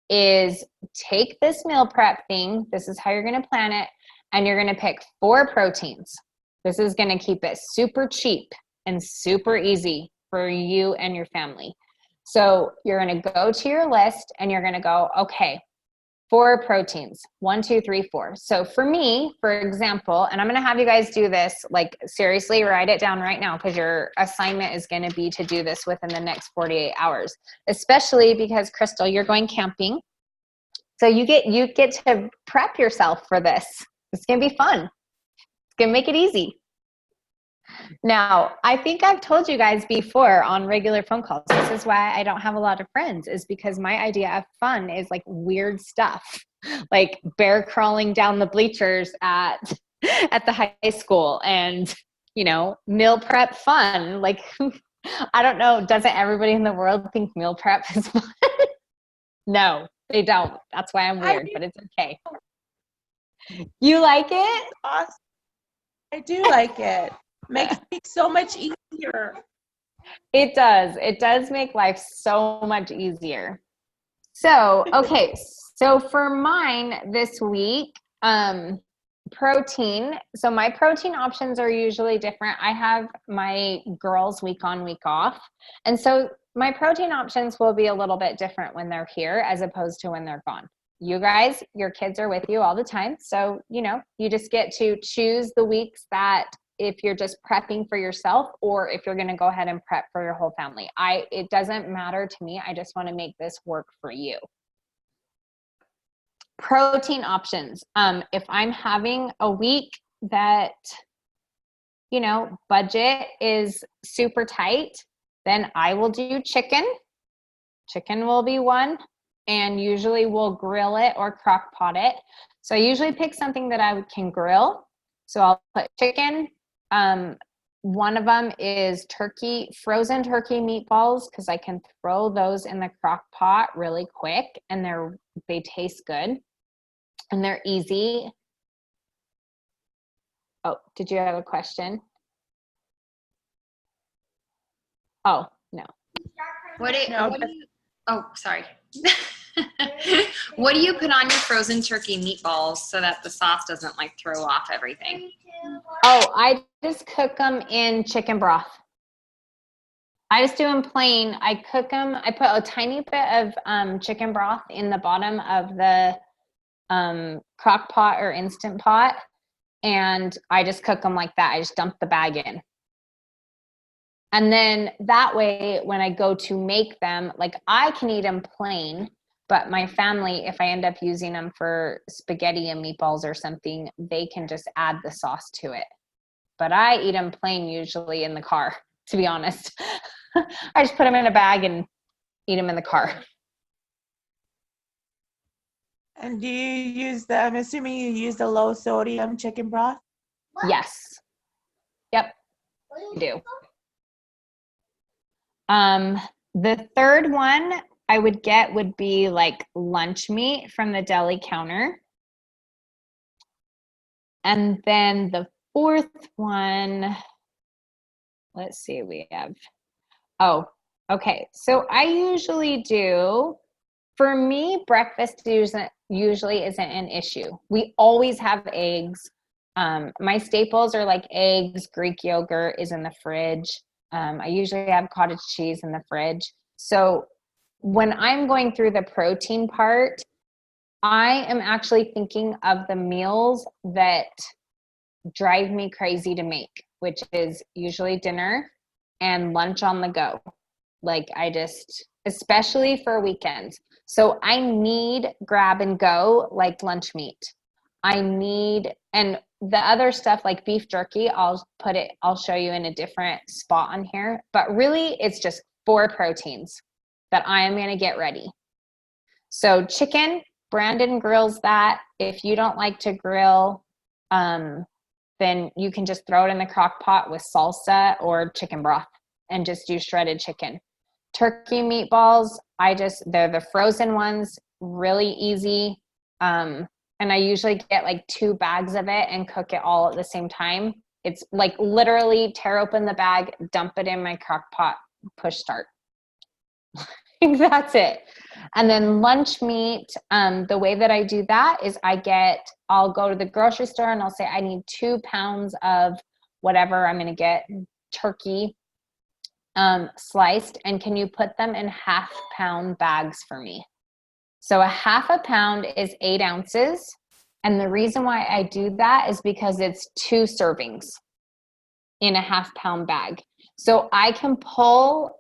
is take this meal prep thing. This is how you're gonna plan it. And you're gonna pick 4 proteins. This is gonna keep it super cheap and super easy for you and your family. So you're gonna go to your list and you're gonna go, okay, 4 proteins, 1, 2, 3, 4. So for me, for example, and I'm gonna have you guys do this, like seriously, write it down right now because your assignment is gonna be to do this within the next 48 hours, especially because Crystal, you're going camping. So you get to prep yourself for this. It's gonna be fun. It's gonna make it easy. Now, I think I've told you guys before on regular phone calls, this is why I don't have a lot of friends, is because my idea of fun is like weird stuff, like bear crawling down the bleachers at the high school and, you know, meal prep fun. Like, I don't know, doesn't everybody in the world think meal prep is fun? No, they don't. That's why I'm weird, but it's okay. You like it? Awesome. I do like it. Makes it so much easier. It does. It does make life so much easier. So, okay. So for mine this week, protein. So my protein options are usually different. I have my girls week on, week off. And so my protein options will be a little bit different when they're here as opposed to when they're gone. You guys, your kids are with you all the time. So, you know, you just get to choose the weeks that if you're just prepping for yourself or if you're going to go ahead and prep for your whole family. It doesn't matter to me. I just want to make this work for you. protein options. If I'm having a week that, you know, budget is super tight, then I will do chicken. Chicken will be one, and usually we'll grill it or crock pot it. So I usually pick something that I can grill. So I'll put chicken. One of them is turkey, frozen turkey meatballs, because I can throw those in the crock pot really quick, and they taste good and they're easy. Oh, did you have a question? Oh, no. Oh, sorry. What do you put on your frozen turkey meatballs so that the sauce doesn't like throw off everything? Oh, I just cook them in chicken broth. I just do them plain. I cook them. I put a tiny bit of chicken broth in the bottom of the crock pot or instant pot, and I just cook them like that. I just dump the bag in. And then that way, when I go to make them, like I can eat them plain, but my family, if I end up using them for spaghetti and meatballs or something, they can just add the sauce to it. But I eat them plain usually in the car, to be honest. I just put them in a bag and eat them in the car. And do you use I'm assuming you use the low sodium chicken broth? Yes. Yep, I do. The third one I would get would be like lunch meat from the deli counter. And then the fourth one, let's see, we have, oh, okay. So I usually do, for me, breakfast usually isn't an issue. We always have eggs. My staples are like eggs, Greek yogurt is in the fridge. I usually have cottage cheese in the fridge. So when I'm going through the protein part, I am actually thinking of the meals that drive me crazy to make, which is usually dinner and lunch on the go. Like especially for weekends. So I need grab and go like lunch meat. And the other stuff like beef jerky, I'll show you in a different spot on here, but really it's just 4 proteins that I am going to get ready. So chicken, Brandon grills that. If you don't like to grill, then you can just throw it in the crock pot with salsa or chicken broth and just do shredded chicken. Turkey meatballs, they're the frozen ones, really easy. And I usually get like 2 bags of it and cook it all at the same time. It's like literally tear open the bag, dump it in my crock pot, push start. That's it. And then lunch meat, the way that I do that is I'll go to the grocery store and I'll say I need 2 pounds of whatever I'm going to get, turkey sliced, and can you put them in 1/2 pound bags for me? So 1/2 pound is 8 ounces. And the reason why I do that is because it's 2 servings in a 1/2 pound bag. So I can pull,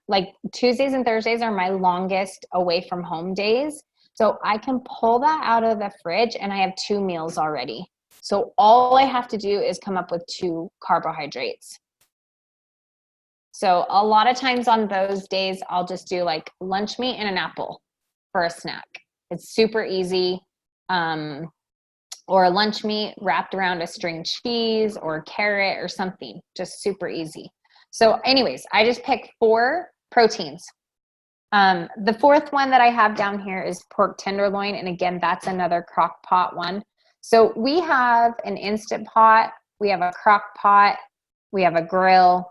like Tuesdays and Thursdays are my longest away from home days. So I can pull that out of the fridge and I have 2 meals already. So all I have to do is come up with 2 carbohydrates. So a lot of times on those days, I'll just do like lunch meat and an apple for a snack. It's super easy. Or lunch meat wrapped around a string cheese or carrot or something, just super easy. So anyways, I just picked 4 proteins. The fourth one that I have down here is pork tenderloin. And again, that's another crock pot one. So we have an Instant Pot, we have a crock pot, we have a grill,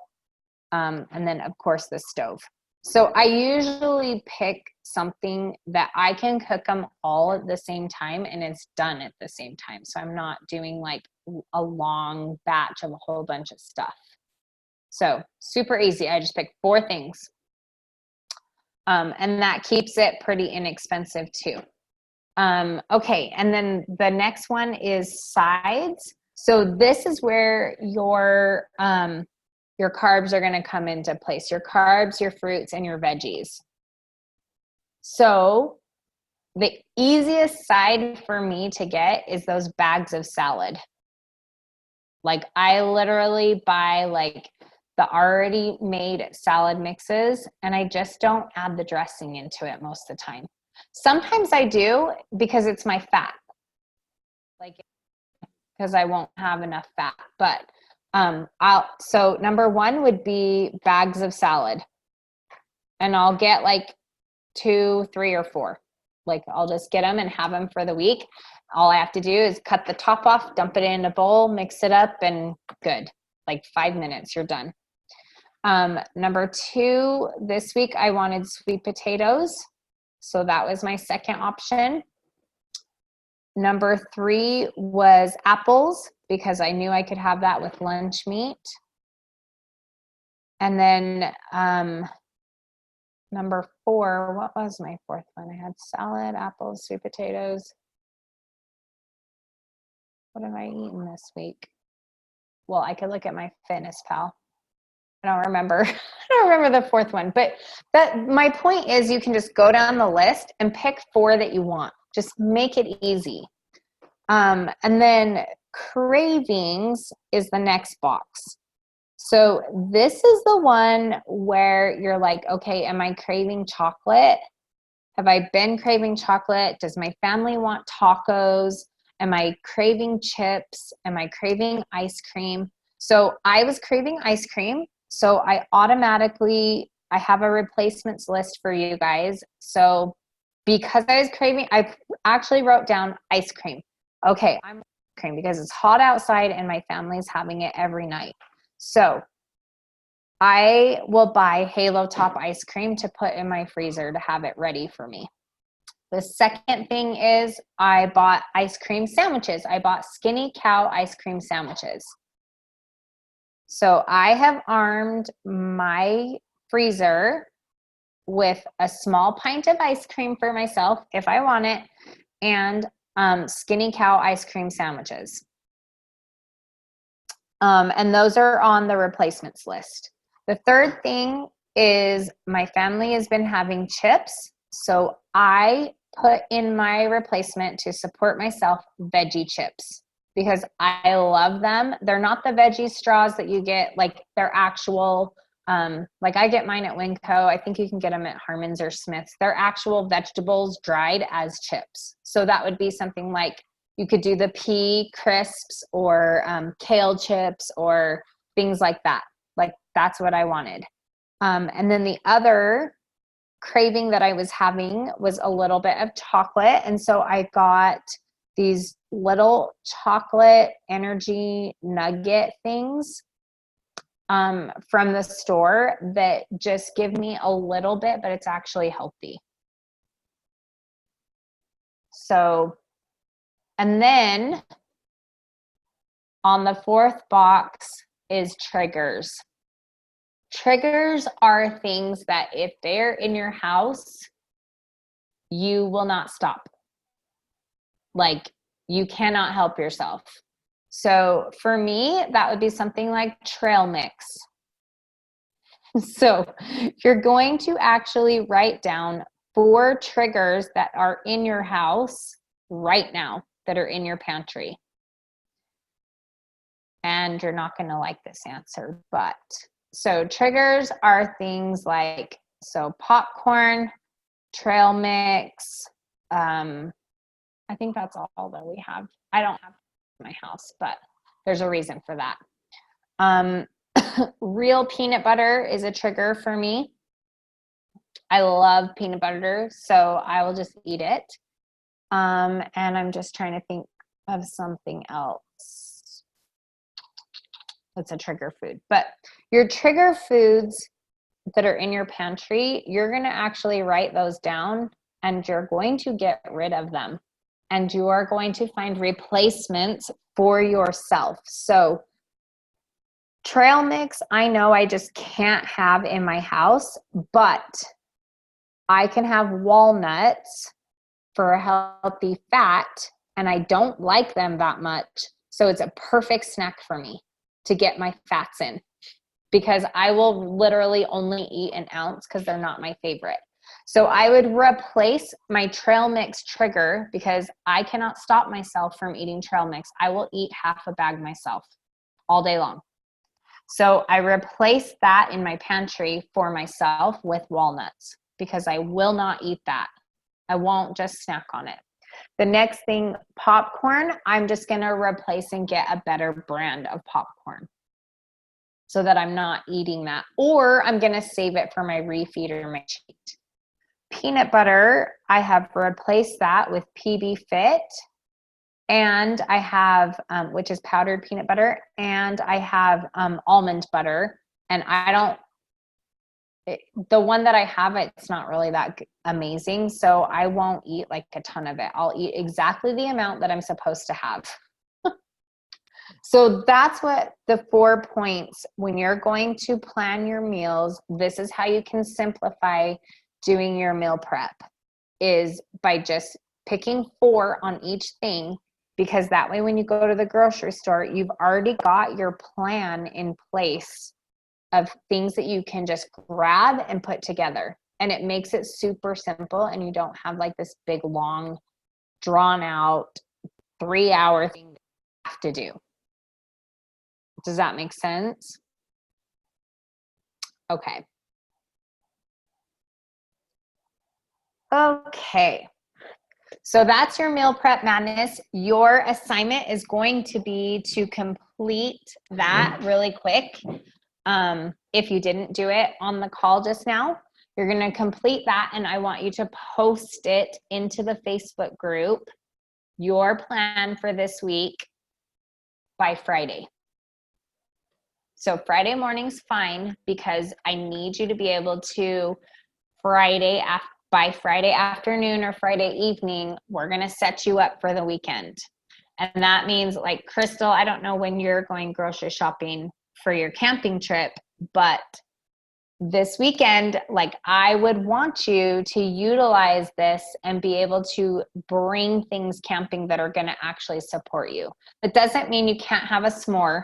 and then of course the stove. So I usually pick something that I can cook them all at the same time and it's done at the same time. So I'm not doing like a long batch of a whole bunch of stuff. So super easy. I just picked 4 things. And that keeps it pretty inexpensive too. Okay, and then the next one is sides. So this is where your carbs are going to come into place. Your carbs, your fruits, and your veggies. So the easiest side for me to get is those bags of salad. Like I literally buy like the already made salad mixes, and I just don't add the dressing into it most of the time. Sometimes I do because it's my fat, like because I won't have enough fat. But so number one would be bags of salad, and I'll get like 2, 3, or 4. Like I'll just get them and have them for the week. All I have to do is cut the top off, dump it in a bowl, mix it up, and good. Like 5 minutes, you're done. Number 2, this week I wanted sweet potatoes. So that was my second option. Number 3 was apples, because I knew I could have that with lunch meat. And then number 4, what was my fourth one? I had salad, apples, sweet potatoes. What have I eaten this week? Well, I could look at my Fitness Pal. I don't remember. I don't remember the fourth one. But my point is, you can just go down the list and pick 4 that you want. Just make it easy. And then cravings is the next box. So this is the one where you're like, okay, am I craving chocolate? Have I been craving chocolate? Does my family want tacos? Am I craving chips? Am I craving ice cream? So I was craving ice cream. So I have a replacements list for you guys. So because I was craving, I actually wrote down ice cream. Okay, I'm ice cream because it's hot outside and my family's having it every night. So I will buy Halo Top ice cream to put in my freezer to have it ready for me. The second thing is I bought ice cream sandwiches. I bought Skinny Cow ice cream sandwiches. So I have armed my freezer with a small pint of ice cream for myself if I want it, and Skinny Cow ice cream sandwiches. And those are on the replacements list. The third thing is my family has been having chips. So I put in my replacement to support myself veggie chips because I love them. They're not the veggie straws that you get, like they're actual, like I get mine at Winco. I think you can get them at Harmon's or Smith's. They're actual vegetables dried as chips. So that would be something like you could do the pea crisps or kale chips or things like that. Like that's what I wanted. And then the other craving that I was having was a little bit of chocolate. And so I got these little chocolate energy nugget things from the store that just give me a little bit, but it's actually healthy. So, and then on the fourth box is triggers. Triggers are things that if they're in your house, you will not stop. Like you cannot help yourself. So for me, that would be something like trail mix. So you're going to actually write down 4 triggers that are in your house right now that are in your pantry. And you're not going to like this answer, but so triggers are things like, so popcorn, trail mix. I think that's all that we have. I don't have in my house, but there's a reason for that. Real peanut butter is a trigger for me. I love peanut butter, so I will just eat it. And I'm just trying to think of something else. That's a trigger food. But your trigger foods that are in your pantry, you're going to actually write those down and you're going to get rid of them. And you are going to find replacements for yourself. So trail mix, I know I just can't have in my house, but I can have walnuts for a healthy fat, and I don't like them that much. So it's a perfect snack for me to get my fats in because I will literally only eat an ounce because they're not my favorite. So I would replace my trail mix trigger because I cannot stop myself from eating trail mix. I will eat half a bag myself all day long. So I replace that in my pantry for myself with walnuts because I will not eat that. I won't just snack on it. The next thing, popcorn, I'm just going to replace and get a better brand of popcorn so that I'm not eating that. Or I'm going to save it for my refeed or my cheat. Peanut butter, I have replaced that with PB Fit. And I have, which is powdered peanut butter. And I have almond butter. And the one that I have, it's not really that amazing. So I won't eat like a ton of it. I'll eat exactly the amount that I'm supposed to have. So that's what the 4 points, when you're going to plan your meals, this is how you can simplify doing your meal prep, is by just picking 4 on each thing, because that way when you go to the grocery store, you've already got your plan in place of things that you can just grab and put together. And it makes it super simple, and you don't have like this big, long, drawn out 3-hour thing that you have to do. Does that make sense? Okay. Okay. So that's your meal prep madness. Your assignment is going to be to complete that really quick. If you didn't do it on the call just now, you're going to complete that, and I want you to post it into the Facebook group, your plan for this week, by Friday. So Friday morning's fine, because I need you to be able to by Friday afternoon or Friday evening, we're going to set you up for the weekend. And that means, like, Crystal, I don't know when you're going grocery shopping for your camping trip, but this weekend, like, I would want you to utilize this and be able to bring things camping that are going to actually support you. It doesn't mean you can't have a s'more.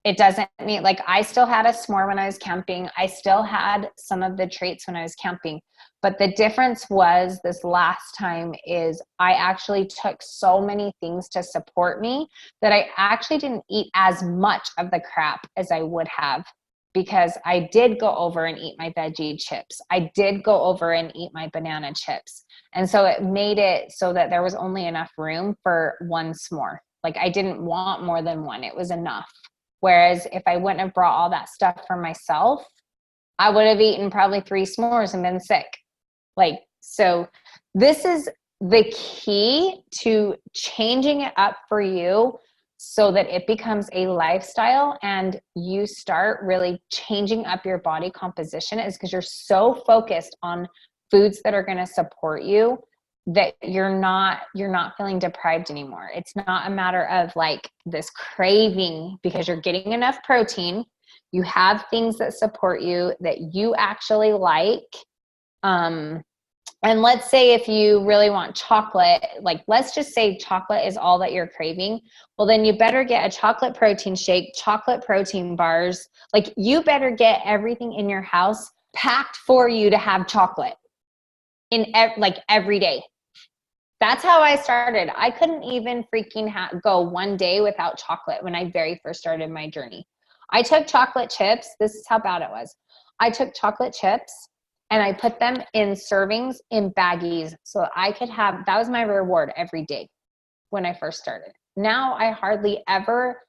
It doesn't mean, like, I still had a s'more when I was camping. I still had some of the treats when I was camping. But the difference was this last time is I actually took so many things to support me that I actually didn't eat as much of the crap as I would have, because I did go over and eat my veggie chips. I did go over and eat my banana chips. And so it made it so that there was only enough room for one s'more. Like, I didn't want more than one. It was enough. Whereas if I wouldn't have brought all that stuff for myself, I would have eaten probably 3 s'mores and been sick. Like, so this is the key to changing it up for you so that it becomes a lifestyle and you start really changing up your body composition, is because you're so focused on foods that are going to support you that you're not feeling deprived anymore. It's not a matter of like this craving, because you're getting enough protein. You have things that support you that you actually like. And let's say if you really want chocolate, like, let's just say chocolate is all that you're craving. Well, then you better get a chocolate protein shake, chocolate protein bars. Like, you better get everything in your house packed for you to have chocolate like every day. That's how I started. I couldn't even freaking go one day without chocolate when I very first started my journey. I took chocolate chips. This is how bad it was. I took chocolate chips and I put them in servings in baggies so I could have, that was my reward every day when I first started. Now I hardly ever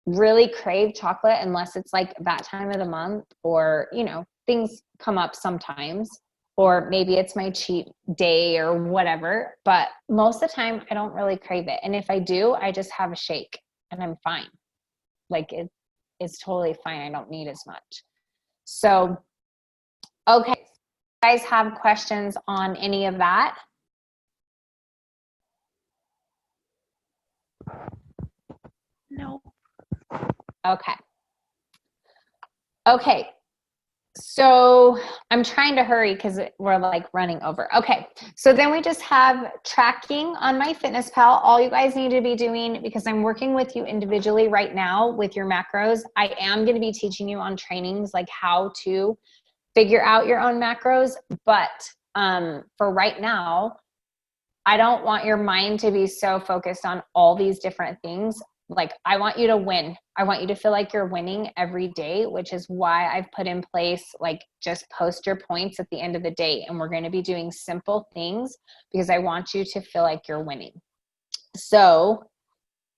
really crave chocolate unless it's like that time of the month, or, you know, things come up sometimes, or maybe it's my cheat day or whatever. But most of the time I don't really crave it. And if I do, I just have a shake and I'm fine. Like, it's totally fine. I don't need as much. So, okay. You guys have questions on any of that? No. Okay. Okay. So I'm trying to hurry because we're like running over. Okay. So then we just have tracking on MyFitnessPal. All you guys need to be doing, because I'm working with you individually right now with your macros, I am going to be teaching you on trainings, like how to figure out your own macros. But for right now, I don't want your mind to be so focused on all these different things. Like, I want you to win. I want you to feel like you're winning every day, which is why I've put in place, like, just post your points at the end of the day. And we're going to be doing simple things because I want you to feel like you're winning. So,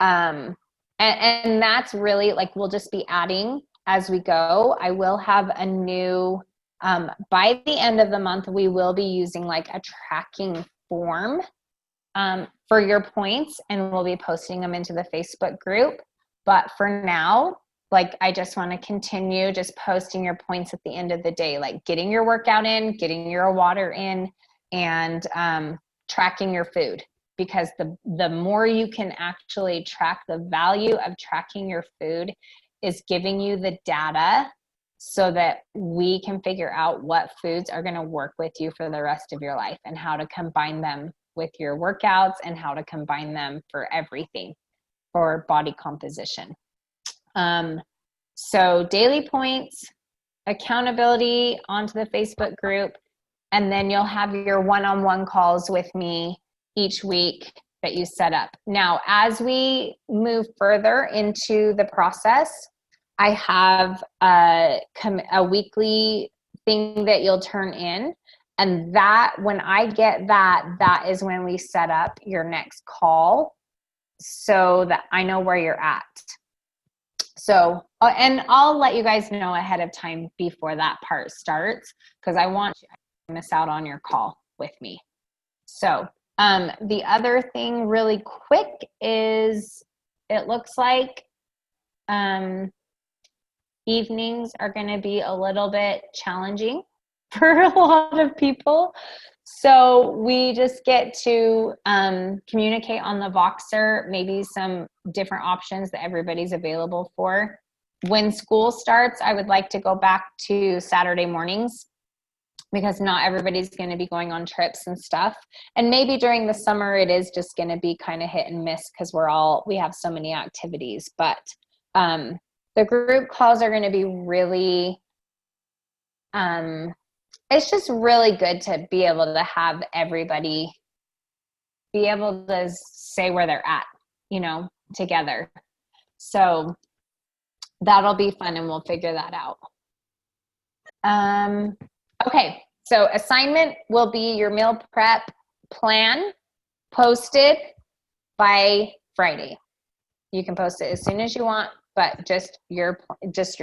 and that's really, like, we'll just be adding as we go. I will have a new, by the end of the month, we will be using like a tracking form for your points, and we'll be posting them into the Facebook group. But for now, like, I just want to continue just posting your points at the end of the day, like getting your workout in, getting your water in, and tracking your food. Because the more you can actually track, the value of tracking your food is giving you the data so that we can figure out what foods are going to work with you for the rest of your life and how to combine them with your workouts and how to combine them for everything for body composition. So daily points, accountability onto the Facebook group, and then you'll have your one-on-one calls with me each week that you set up. Now, as we move further into the process, I have a weekly thing that you'll turn in. And that, when I get that, that is when we set up your next call so that I know where you're at. So, and I'll let you guys know ahead of time before that part starts, because I want you to miss out on your call with me. So, the other thing really quick is it looks like evenings are going to be a little bit challenging for a lot of people. So we just get to communicate on the Voxer, maybe some different options that everybody's available for. When school starts, I would like to go back to Saturday mornings because not everybody's going to be going on trips and stuff. And maybe during the summer, it is just going to be kind of hit and miss because we have so many activities. But the group calls are going to be really, it's just really good to be able to have everybody be able to say where they're at, together. So that'll be fun, and we'll figure that out. Okay, so assignment will be your meal prep plan posted by Friday. You can post it as soon as you want, but just your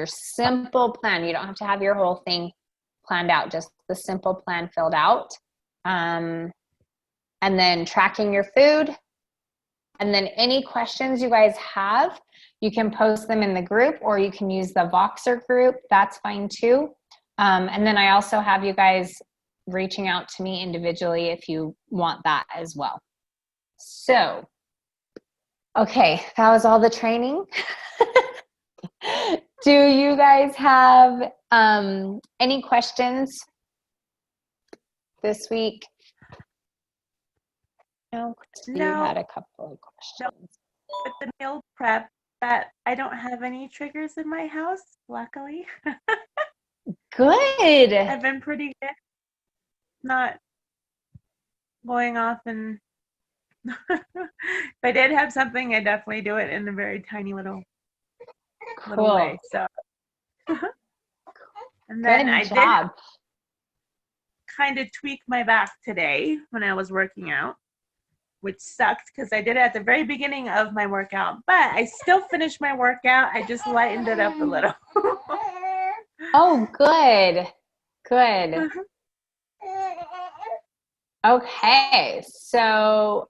simple plan. You don't have to have your whole thing planned out, just the simple plan filled out. And then tracking your food. And then any questions you guys have, you can post them in the group, or you can use the Voxer group. That's fine too. And then I also have you guys reaching out to me individually if you want that as well. So, okay, that was all the training. Do you guys have any questions this week? No, Christy, you had a couple of questions. With the meal prep, that I don't have any triggers in my house, luckily. Good. I've been pretty good. Not going off and if I did have something, I definitely do it in a very tiny little way. So and then I did kind of tweak my back today when I was working out, which sucked because I did it at the very beginning of my workout, but I still finished my workout. I just lightened it up a little. Oh, good. Okay, so